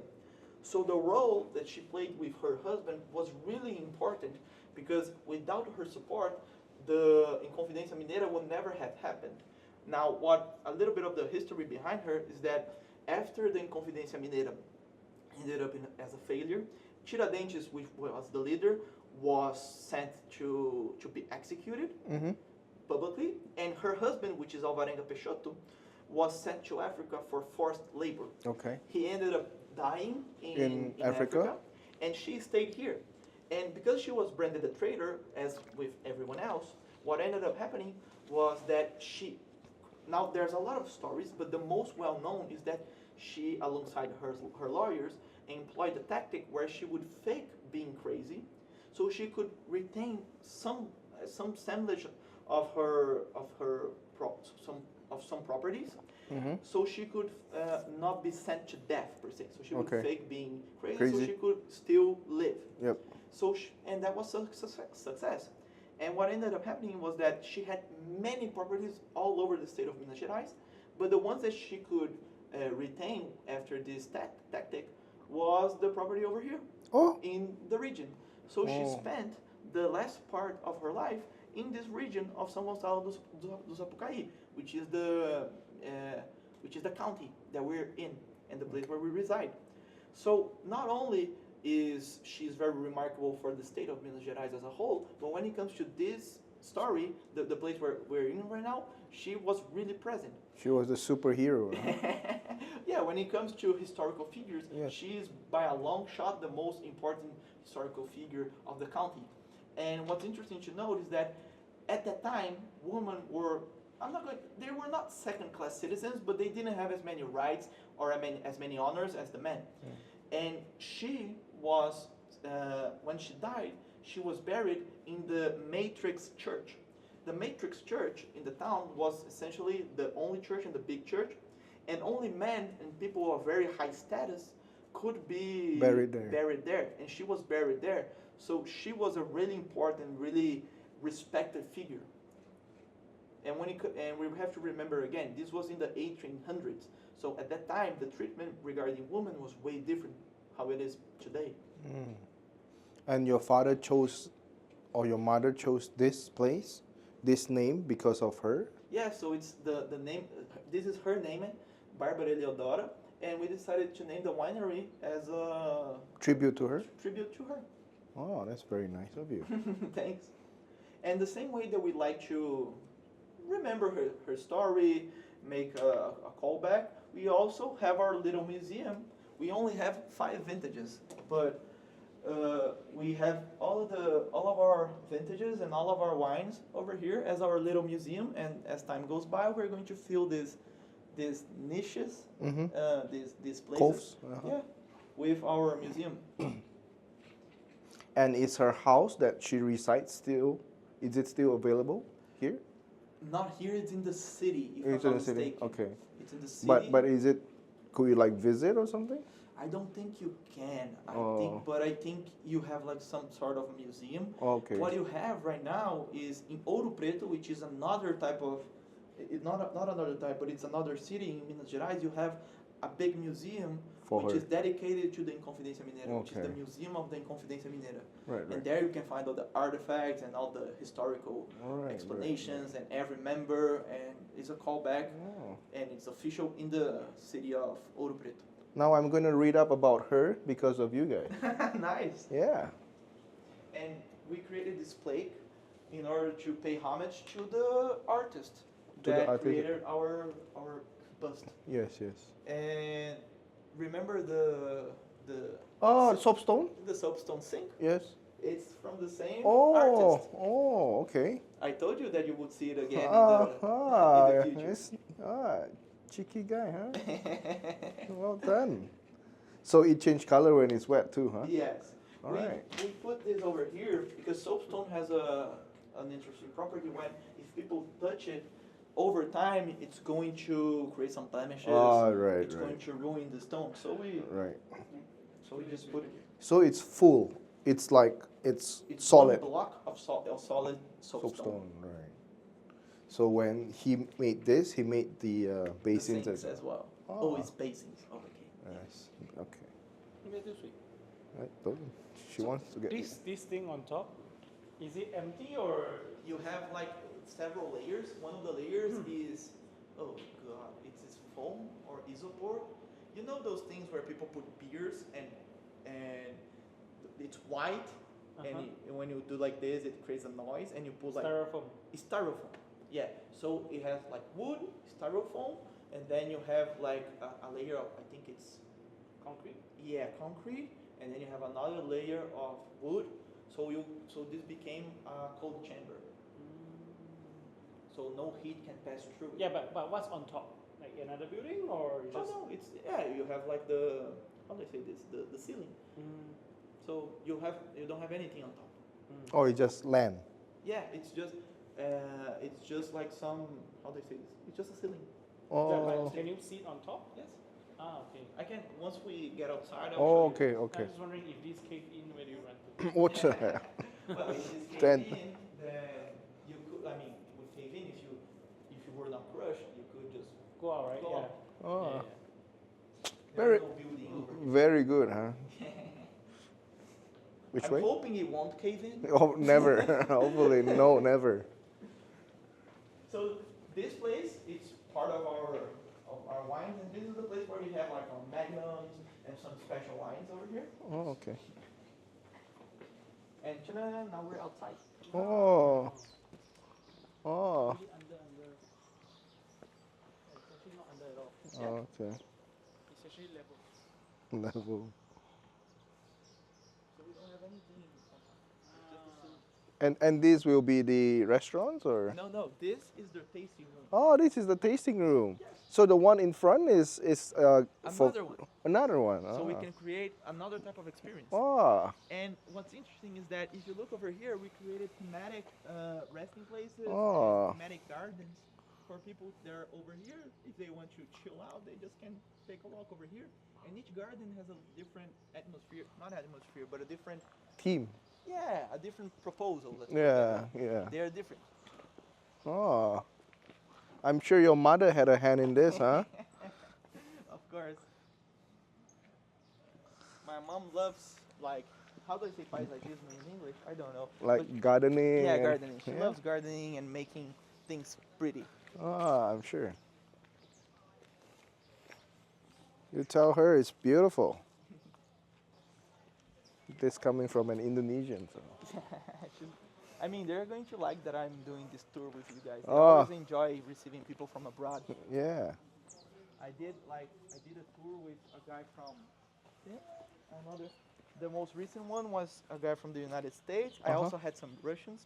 [SPEAKER 5] So the role that she played with her husband was really important, because without her support, the Inconfidência Mineira would never have happened. Now, a little bit of the history behind her is that after the Inconfidência Mineira ended up as a failure, Tiradentes, which was the leader, was sent to be executed publicly, and her husband, which is Alvarenga Peixoto, was sent to Africa for forced labor.
[SPEAKER 2] Okay.
[SPEAKER 5] He ended up dying in
[SPEAKER 2] Africa,
[SPEAKER 5] and she stayed here. And because she was branded a traitor, as with everyone else, what ended up happening was that now there's a lot of stories, but the most well-known is that she, alongside her lawyers, employed a tactic where she would fake being crazy, so she could retain some semblance of some properties, so she could not be sent to death per se. So she would fake being crazy, so she could still live.
[SPEAKER 2] Yep.
[SPEAKER 5] So and that was a success. And what ended up happening was that she had many properties all over the state of Minas Gerais, but the ones that she could retain after this tactic was the property over here in the region. So she spent the last part of her life in this region of São Gonçalo do Sapucaí, which is the county that we're in and the place where we reside. So not only is she's very remarkable for the state of Minas Gerais as a whole, but when it comes to this story, the place where we're in right now, she was really present.
[SPEAKER 2] She was the superhero.
[SPEAKER 5] Yeah, when it comes to historical figures, she is by a long shot the most important historical figure of the county. And what's interesting to note is that at that time, women were, they were not second-class citizens, but they didn't have as many rights or as many honors as the men. And she was, when she died, she was buried in the Matrix Church. The Matrix Church in the town was essentially the only church and the big church, and only men and people of very high status could be buried there. And she was buried there. So she was a really important, really respected figure. And we have to remember again, this was in the 1800s. So at that time, the treatment regarding women was way different how it is today.
[SPEAKER 2] And your father chose, or your mother chose this place, this name because of her?
[SPEAKER 5] Yeah, so it's the name, this is her name, Barbara Eleodora, and we decided to name the winery as a
[SPEAKER 2] tribute to her?
[SPEAKER 5] Tribute to her.
[SPEAKER 2] Oh, that's very nice of you.
[SPEAKER 5] Thanks. And the same way that we like to remember her story, make a callback, we also have our little museum. We only have 5 vintages, but we have all of our vintages and all of our wines over here as our little museum. And as time goes by, we're going to fill these niches, these places,
[SPEAKER 2] Coves,
[SPEAKER 5] yeah, with our museum.
[SPEAKER 2] And is her house that she resides still? Is it still available here?
[SPEAKER 5] Not here. It's in the city. If
[SPEAKER 2] It's
[SPEAKER 5] I'm
[SPEAKER 2] in
[SPEAKER 5] not
[SPEAKER 2] the city.
[SPEAKER 5] mistaken.
[SPEAKER 2] Okay.
[SPEAKER 5] It's in the city.
[SPEAKER 2] But is it? Could you like visit or something?
[SPEAKER 5] I don't think you can.
[SPEAKER 2] Oh.
[SPEAKER 5] I think you have like some sort of museum.
[SPEAKER 2] Okay.
[SPEAKER 5] What you have right now is in Ouro Preto, which is another type of, not another type, but it's another city in Minas Gerais. You have a big museum
[SPEAKER 2] For
[SPEAKER 5] which
[SPEAKER 2] her.
[SPEAKER 5] is dedicated to the Inconfidência Mineira, which is
[SPEAKER 2] Okay.
[SPEAKER 5] the Museum of the Inconfidência Mineira.
[SPEAKER 2] Right.
[SPEAKER 5] And
[SPEAKER 2] Right.
[SPEAKER 5] there you can find all the artifacts and all the historical
[SPEAKER 2] Right,
[SPEAKER 5] explanations and every member, and it's a callback,
[SPEAKER 2] Oh.
[SPEAKER 5] and it's official in the city of Ouro Preto.
[SPEAKER 2] Now I'm going to read up about her because of you guys.
[SPEAKER 5] Nice.
[SPEAKER 2] Yeah.
[SPEAKER 5] And we created this plaque in order to pay homage to the artist
[SPEAKER 2] To the
[SPEAKER 5] that
[SPEAKER 2] artist.
[SPEAKER 5] created our bust.
[SPEAKER 2] Yes. Yes.
[SPEAKER 5] And remember the
[SPEAKER 2] Oh, soapstone.
[SPEAKER 5] the soapstone sink?
[SPEAKER 2] Yes.
[SPEAKER 5] It's from the same
[SPEAKER 2] Oh.
[SPEAKER 5] artist.
[SPEAKER 2] Oh. Okay.
[SPEAKER 5] I told you that you would see it again
[SPEAKER 2] Ah.
[SPEAKER 5] in the future.
[SPEAKER 2] Yes. Cheeky guy, huh? Well done. So it changed color when it's wet too, huh?
[SPEAKER 5] Yes.
[SPEAKER 2] All right.
[SPEAKER 5] We put this over here because soapstone has an interesting property. When if people touch it, over time it's going to create some blemishes.
[SPEAKER 2] Right.
[SPEAKER 5] It's going to ruin the stone. So
[SPEAKER 2] Right.
[SPEAKER 5] we just put it here.
[SPEAKER 2] So it's full. It's like it's
[SPEAKER 5] It's
[SPEAKER 2] solid.
[SPEAKER 5] one block of solid soapstone.
[SPEAKER 2] Soapstone, right. So when he made this, he made the
[SPEAKER 5] The
[SPEAKER 2] basins
[SPEAKER 5] sinks
[SPEAKER 2] as
[SPEAKER 5] as well.
[SPEAKER 2] Oh.
[SPEAKER 5] Oh, it's basins. Oh, okay.
[SPEAKER 2] Yes. Okay.
[SPEAKER 6] Maybe this way.
[SPEAKER 2] Right. She wants to get
[SPEAKER 6] This thing on top, is it empty or?
[SPEAKER 5] You have like several layers. One of the layers is, oh god, it's this foam or isopor. You know those things where people put beers and it's white, and when you do like this, it creates a noise, and you put like
[SPEAKER 6] Styrofoam.
[SPEAKER 5] styrofoam. Yeah. So it has like wood, styrofoam, and then you have like a layer of, I think it's
[SPEAKER 6] Concrete?
[SPEAKER 5] concrete, and then you have another layer of wood. So this became a cold chamber. So no heat can pass through.
[SPEAKER 6] Yeah, but what's on top? Like another building or
[SPEAKER 5] Oh
[SPEAKER 6] just?
[SPEAKER 5] no, it's you have like how do I say this? The ceiling.
[SPEAKER 6] Mm,
[SPEAKER 5] So you don't have anything on top.
[SPEAKER 2] Oh, it's just land.
[SPEAKER 5] Yeah, it's just like some, how do I say this? It's just a ceiling.
[SPEAKER 6] yeah,
[SPEAKER 2] Oh.
[SPEAKER 6] but can you sit on top?
[SPEAKER 5] Yes.
[SPEAKER 6] Ah, okay.
[SPEAKER 5] I can once we get outside. I'll
[SPEAKER 2] Oh,
[SPEAKER 5] show you.
[SPEAKER 2] okay,
[SPEAKER 6] I
[SPEAKER 2] okay.
[SPEAKER 6] was just wondering if this cave in, where do you run to?
[SPEAKER 2] What the hell?
[SPEAKER 5] Well, if this
[SPEAKER 2] Then-
[SPEAKER 5] cave in, then you could. I mean, with cave in, if you were not crushed, you could just
[SPEAKER 6] Go out, right?
[SPEAKER 5] Go
[SPEAKER 6] Yeah.
[SPEAKER 5] out.
[SPEAKER 2] Oh.
[SPEAKER 6] Yeah,
[SPEAKER 2] Very-
[SPEAKER 5] there's no building over here.
[SPEAKER 2] Very good, huh? Which
[SPEAKER 5] I'm
[SPEAKER 2] way?
[SPEAKER 5] hoping it won't cave in.
[SPEAKER 2] Oh, never. Hopefully, no, never.
[SPEAKER 5] So this place, it's part of our wines, and this is the place where we have like our magnums and some special wines over here.
[SPEAKER 2] Oh, okay.
[SPEAKER 5] And ta-da, now we're outside.
[SPEAKER 2] Oh. Oh.
[SPEAKER 6] Maybe under. It's actually not under at all.
[SPEAKER 2] Okay.
[SPEAKER 6] It's actually level.
[SPEAKER 2] Level.
[SPEAKER 5] So we don't have anything.
[SPEAKER 2] And these will be the restaurants or?
[SPEAKER 5] No, this is the tasting room.
[SPEAKER 2] Oh, this is the tasting room. So the one in front is for
[SPEAKER 5] Another one.
[SPEAKER 2] another one.
[SPEAKER 5] So we
[SPEAKER 2] Ah.
[SPEAKER 5] can create another type of experience.
[SPEAKER 2] Oh.
[SPEAKER 5] And what's interesting is that if you look over here, we created thematic resting places,
[SPEAKER 2] Oh.
[SPEAKER 5] and thematic gardens for people that are over here. If they want to chill out, they just can take a walk over here. And each garden has a different atmosphere, not atmosphere, but a different,
[SPEAKER 2] Team.
[SPEAKER 5] a different proposal. Let's put it
[SPEAKER 2] Yeah,
[SPEAKER 5] that way.
[SPEAKER 2] yeah.
[SPEAKER 5] They are different.
[SPEAKER 2] Oh. I'm sure your mother had a hand in this, huh?
[SPEAKER 5] Of course. My mom loves, like, how do I say paisagismo in English? I don't know.
[SPEAKER 2] Like
[SPEAKER 5] But-
[SPEAKER 2] gardening.
[SPEAKER 5] yeah,
[SPEAKER 2] and-
[SPEAKER 5] gardening. She
[SPEAKER 2] yeah?
[SPEAKER 5] loves gardening and making things pretty.
[SPEAKER 2] Ah, I'm sure. You tell her it's beautiful. this coming from an Indonesian. So.
[SPEAKER 5] I mean, they're going to like that I'm doing this tour with you guys. They
[SPEAKER 2] Oh.
[SPEAKER 5] always enjoy receiving people from abroad.
[SPEAKER 2] Yeah.
[SPEAKER 5] I did a tour with a guy from another. The most recent one was a guy from the United States. I also had some Russians.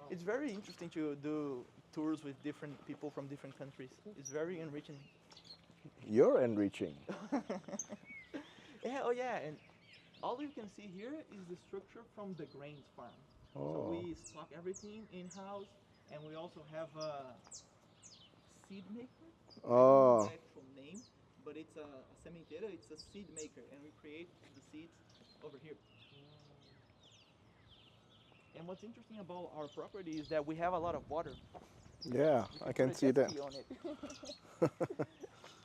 [SPEAKER 5] It's very interesting to do tours with different people from different countries. It's very enriching.
[SPEAKER 2] You're enriching.
[SPEAKER 5] Yeah, oh yeah, and all you can see here is the structure from the grains farm. So
[SPEAKER 2] Oh.
[SPEAKER 5] we stock everything in-house, and we also have a seed maker. I don't know
[SPEAKER 2] Oh.
[SPEAKER 5] the actual name, but it's a sementeira, it's a seed maker, and we create the seeds over here. And what's interesting about our property is that we have a lot of water.
[SPEAKER 2] Yeah, I can
[SPEAKER 5] Put a
[SPEAKER 2] see
[SPEAKER 5] jet
[SPEAKER 2] that.
[SPEAKER 5] ski on it.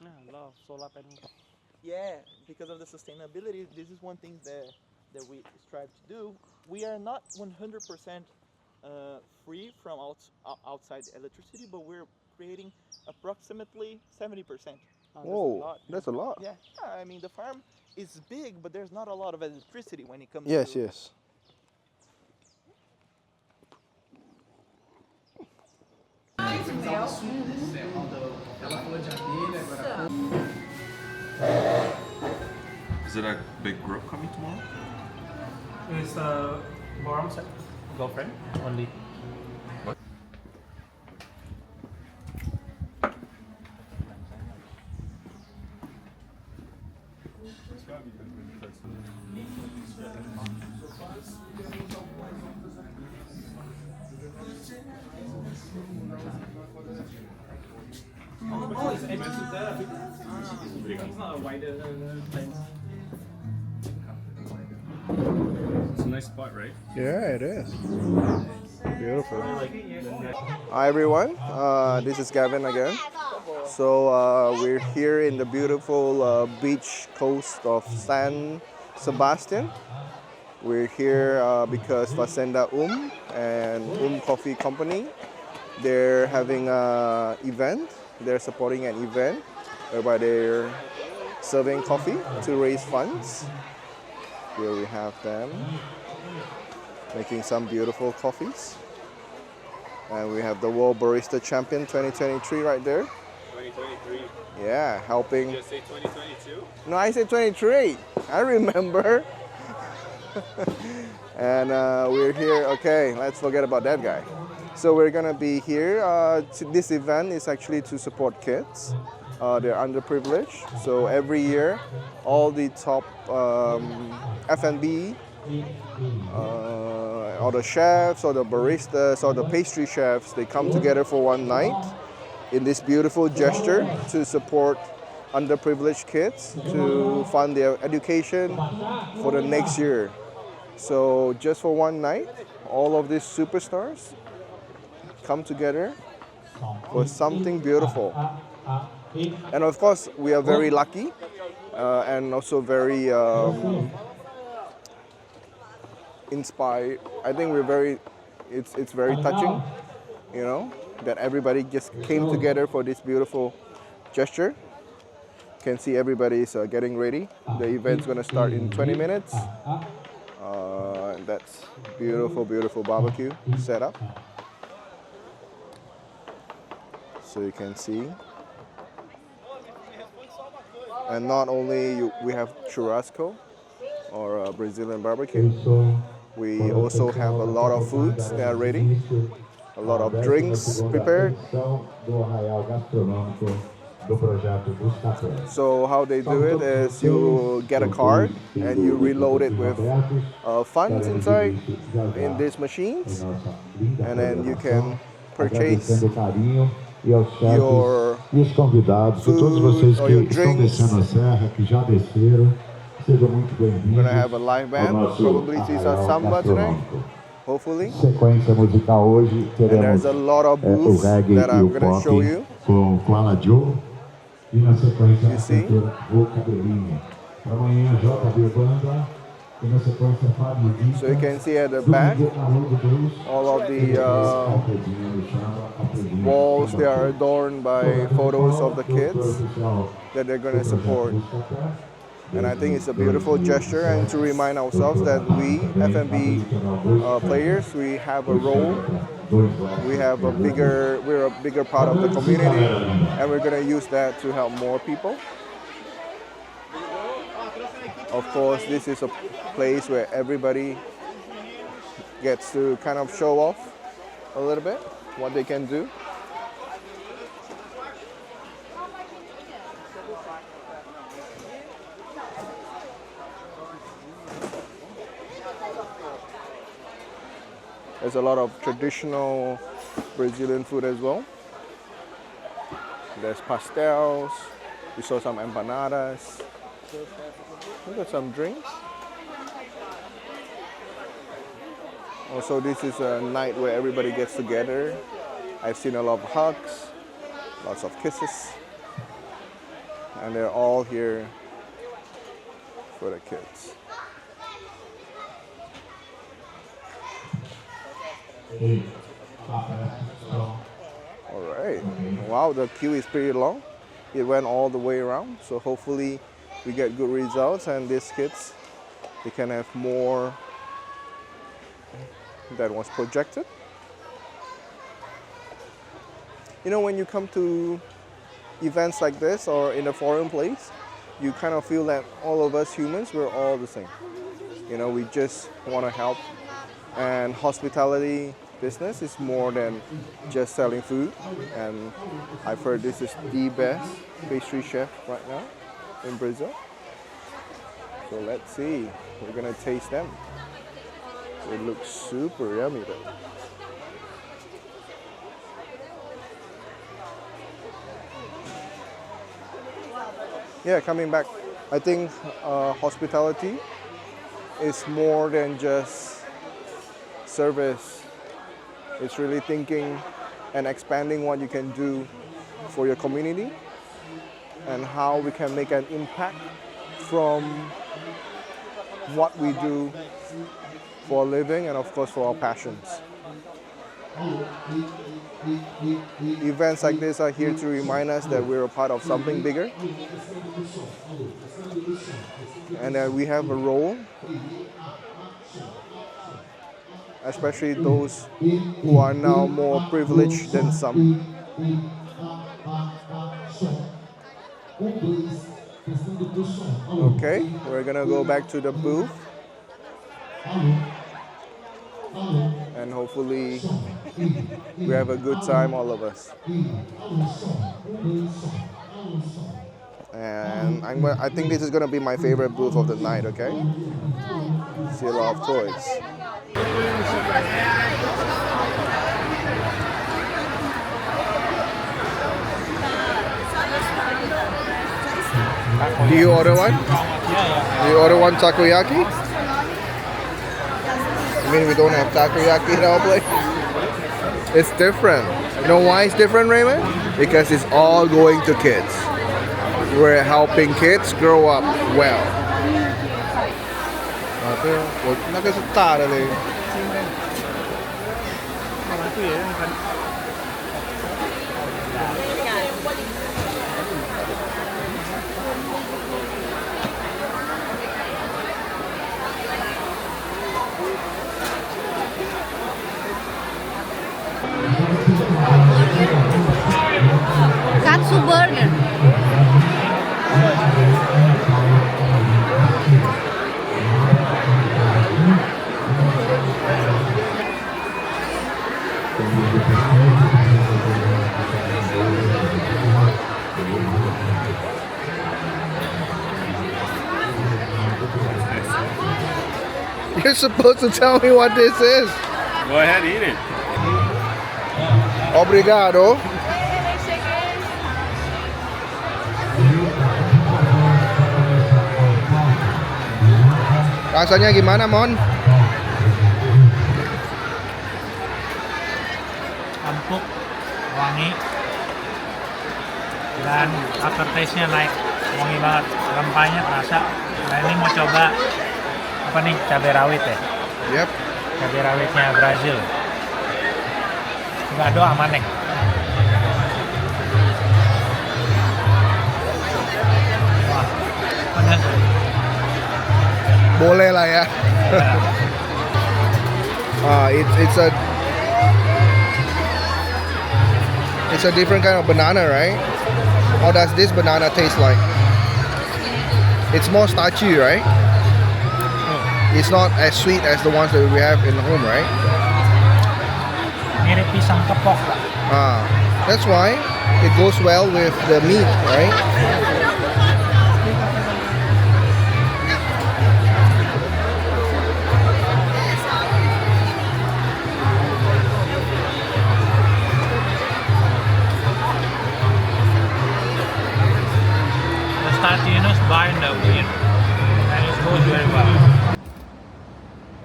[SPEAKER 6] Yeah, a lot of solar panels.
[SPEAKER 5] Yeah, because of the sustainability, this is one thing that we strive to do. We are not 100% free from outside electricity, but we're creating approximately 70%.
[SPEAKER 2] Whoa, that's a lot.
[SPEAKER 5] Yeah, I mean the farm is big, but there's not a lot of electricity when it comes
[SPEAKER 2] Yes,
[SPEAKER 5] to.
[SPEAKER 2] yes.
[SPEAKER 7] Is it a big group coming tomorrow?
[SPEAKER 6] It's Moram's girlfriend only. Oh, it's entrance there. It's not a wider fence.
[SPEAKER 3] It's a nice spot, right?
[SPEAKER 2] Yeah, it is. Beautiful. Hi everyone, this is Gavin again. So we're here in the beautiful beach coast of San Sebastian. We're here because Fazenda and Coffee Company, they're having an event. They're supporting an event whereby they're serving coffee to raise funds. Here we have them making some beautiful coffees. And we have the World Barista Champion 2023 right there.
[SPEAKER 8] 2023.
[SPEAKER 2] Yeah, helping.
[SPEAKER 8] Did you just say 2022?
[SPEAKER 2] No, I said 23. I remember. And we're here. Okay, let's forget about that guy. So we're gonna be here. This event is actually to support kids. They're underprivileged. So every year, all the top F&B, or the chefs, or the baristas, or the pastry chefs, they come together for one night in this beautiful gesture to support underprivileged kids to fund their education for the next year. So just for one night, all of these superstars come together for something beautiful. And of course, we are very lucky and also very inspired. I think it's very touching, you know, that everybody just came together for this beautiful gesture. You can see everybody's getting ready. The event's gonna start in 20 minutes. And that's beautiful, beautiful barbecue setup. So you can see. And not only we have churrasco or Brazilian barbecue, we also have a lot of foods that are ready, a lot of drinks prepared. So how they do it is you get a card and you reload it with funds inside in these machines, and then you can purchase your food or your drinks. We're gonna have a live band, probably Cesar Samba tonight, hopefully. And there's a lot of booths that I'm gonna show you. You see? So you can see at the back, all of the walls, they are adorned by photos of the kids that they're going to support. And I think it's a beautiful gesture and to remind ourselves that we, F&B players, we have a role. We're a bigger part of the community, and we're gonna use that to help more people. Of course, this is a place where everybody gets to kind of show off a little bit what they can do. There's a lot of traditional Brazilian food as well. There's pastels. We saw some empanadas. Look at some drinks. Also, this is a night where everybody gets together. I've seen a lot of hugs, lots of kisses. And they're all here for the kids. All right. Wow, the queue is pretty long. It went all the way around. So hopefully we get good results and these kids, they can have more than was projected. You know, when you come to events like this or in a foreign place, you kind of feel that all of us humans, we're all the same. You know, we just want to help. And hospitality business is more than just selling food. And I've heard this is the best pastry chef right now in Brazil. So let's see. We're gonna taste them. It looks super yummy though. Yeah, coming back, I think hospitality is more than just service. It's really thinking and expanding what you can do for your community and how we can make an impact from what we do for a living and of course for our passions. Events like this are here to remind us that we're a part of something bigger and that we have a role, especially those who are now more privileged than some. Okay, we're gonna go back to the booth and hopefully we have a good time, all of us. And I think this is gonna be my favorite booth of the night, okay? See a lot of toys. Do you order one? Do you order one takoyaki? I mean, we don't have takoyaki in our place. It's different. You know why it's different, Raymond? Because it's all going to kids. We're helping kids grow up well.
[SPEAKER 4] Katsu burger.
[SPEAKER 2] You're supposed to tell me what this is.
[SPEAKER 3] Go ahead, eat it.
[SPEAKER 2] Obrigado. Rasanya gimana, Mon?
[SPEAKER 6] Empuk, wangi, dan aftertaste-nya naik, wangi banget, rempahnya terasa. Nah ini mau coba apa nih, cabai rawit ya?
[SPEAKER 2] Yep.
[SPEAKER 6] Cabai rawitnya Brazil. Enggak doa aman nih. Wah, pedas.
[SPEAKER 2] boleh lah ya. It's a different kind of banana, right? How does this banana taste like? It's more starchy, right? It's not as sweet as the ones that we have in home, right?
[SPEAKER 6] Mirip pisang kepok.
[SPEAKER 2] That's why it goes well with the meat, right?
[SPEAKER 6] The starchiness bind the meat and it goes very well.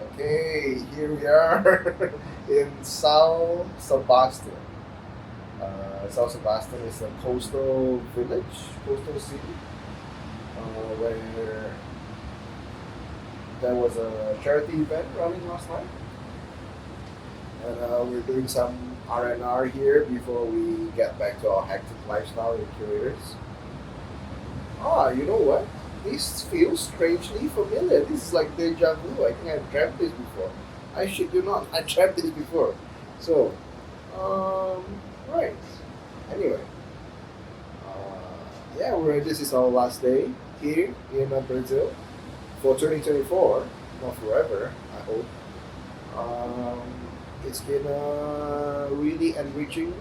[SPEAKER 2] Okay, here we are in Sao Sebastian. Sao Sebastian is a coastal village, coastal city, where there was a charity event running last night. And we're doing some R&R here before we get back to our hectic lifestyle in Curators. You know what? This feels strangely familiar. This is like deja vu. I think I've dreamt this before. I shit you not, I dreamt this before. So, right. Anyway, this is our last day here in Brazil for 2024, not forever, I hope. It's been a really enriching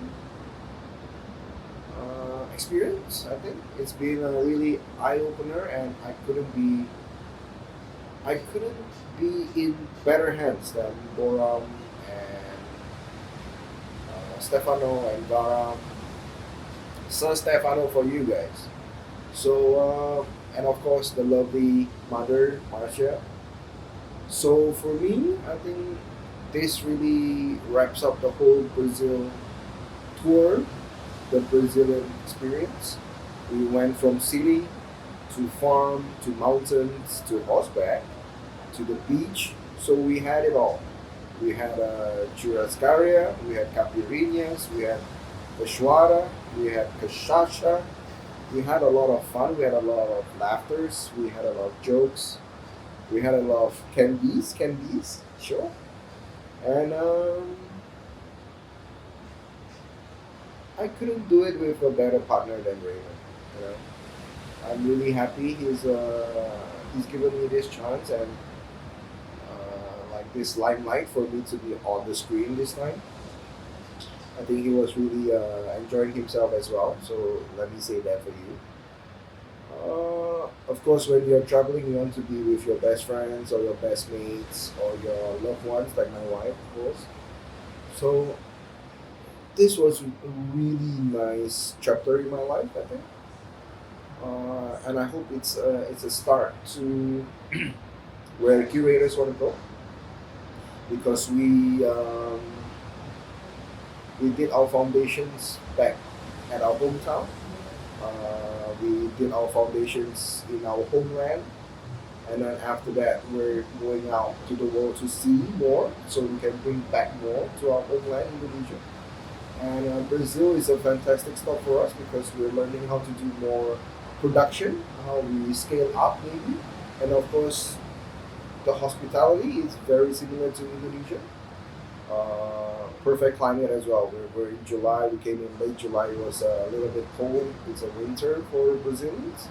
[SPEAKER 2] experience, I think. It's been a really eye-opener, and I couldn't be in better hands than Goram and Stefano and Garam. Sir Stefano for you guys. So, and of course the lovely mother, Marcia. So for me, I think this really wraps up the whole Brazil tour, the Brazilian experience. We went from city to farm to mountains to horseback to the beach. So we had it all. We had churrascaria, we had caipirinhas, we had cachoeira, we had cachaça. We had a lot of fun, we had a lot of laughters, we had a lot of jokes, we had a lot of candies, sure. And I couldn't do it with a better partner than Raymond. You know, I'm really happy he's given me this chance and like this limelight for me to be on the screen this time. I think he was really enjoying himself as well. So let me say that for you. Of course, when you're traveling, you want to be with your best friends or your best mates or your loved ones, like my wife, of course. So this was a really nice chapter in my life, I think. And I hope it's a start to where curators want to go, because we did our foundations back at our hometown. We did our foundations in our homeland, and then after that we're going out to the world to see more, so we can bring back more to our homeland, Indonesia. And Brazil is a fantastic stop for us because we're learning how to do more production, how we scale up maybe, and of course the hospitality is very similar to Indonesia. Perfect climate as well. We're in July, we came in late July, it was a little bit cold, it's a winter for Brazilians.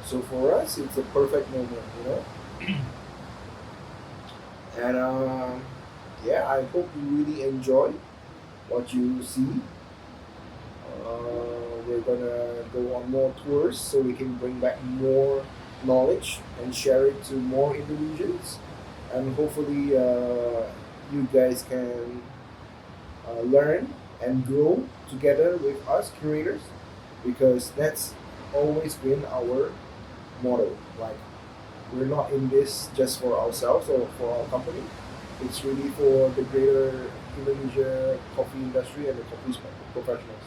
[SPEAKER 2] So for us, it's a perfect moment, you know. And I hope you really enjoy what you see. We're gonna go on more tours so we can bring back more knowledge and share it to more Indonesians. And hopefully you guys can learn and grow together with us curators, because that's always been our motto. Like, we're not in this just for ourselves or for our company. It's really for the greater Indonesia coffee industry and the coffee professionals.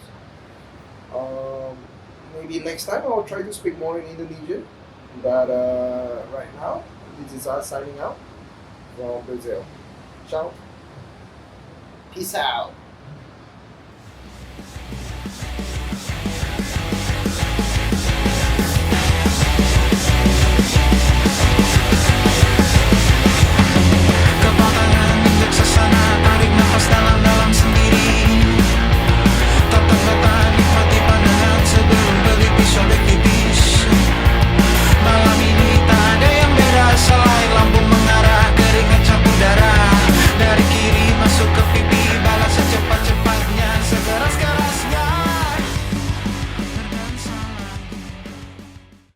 [SPEAKER 2] Maybe next time I'll try to speak more in Indonesian, but right now this is us signing out from Brazil. Ciao. Peace out.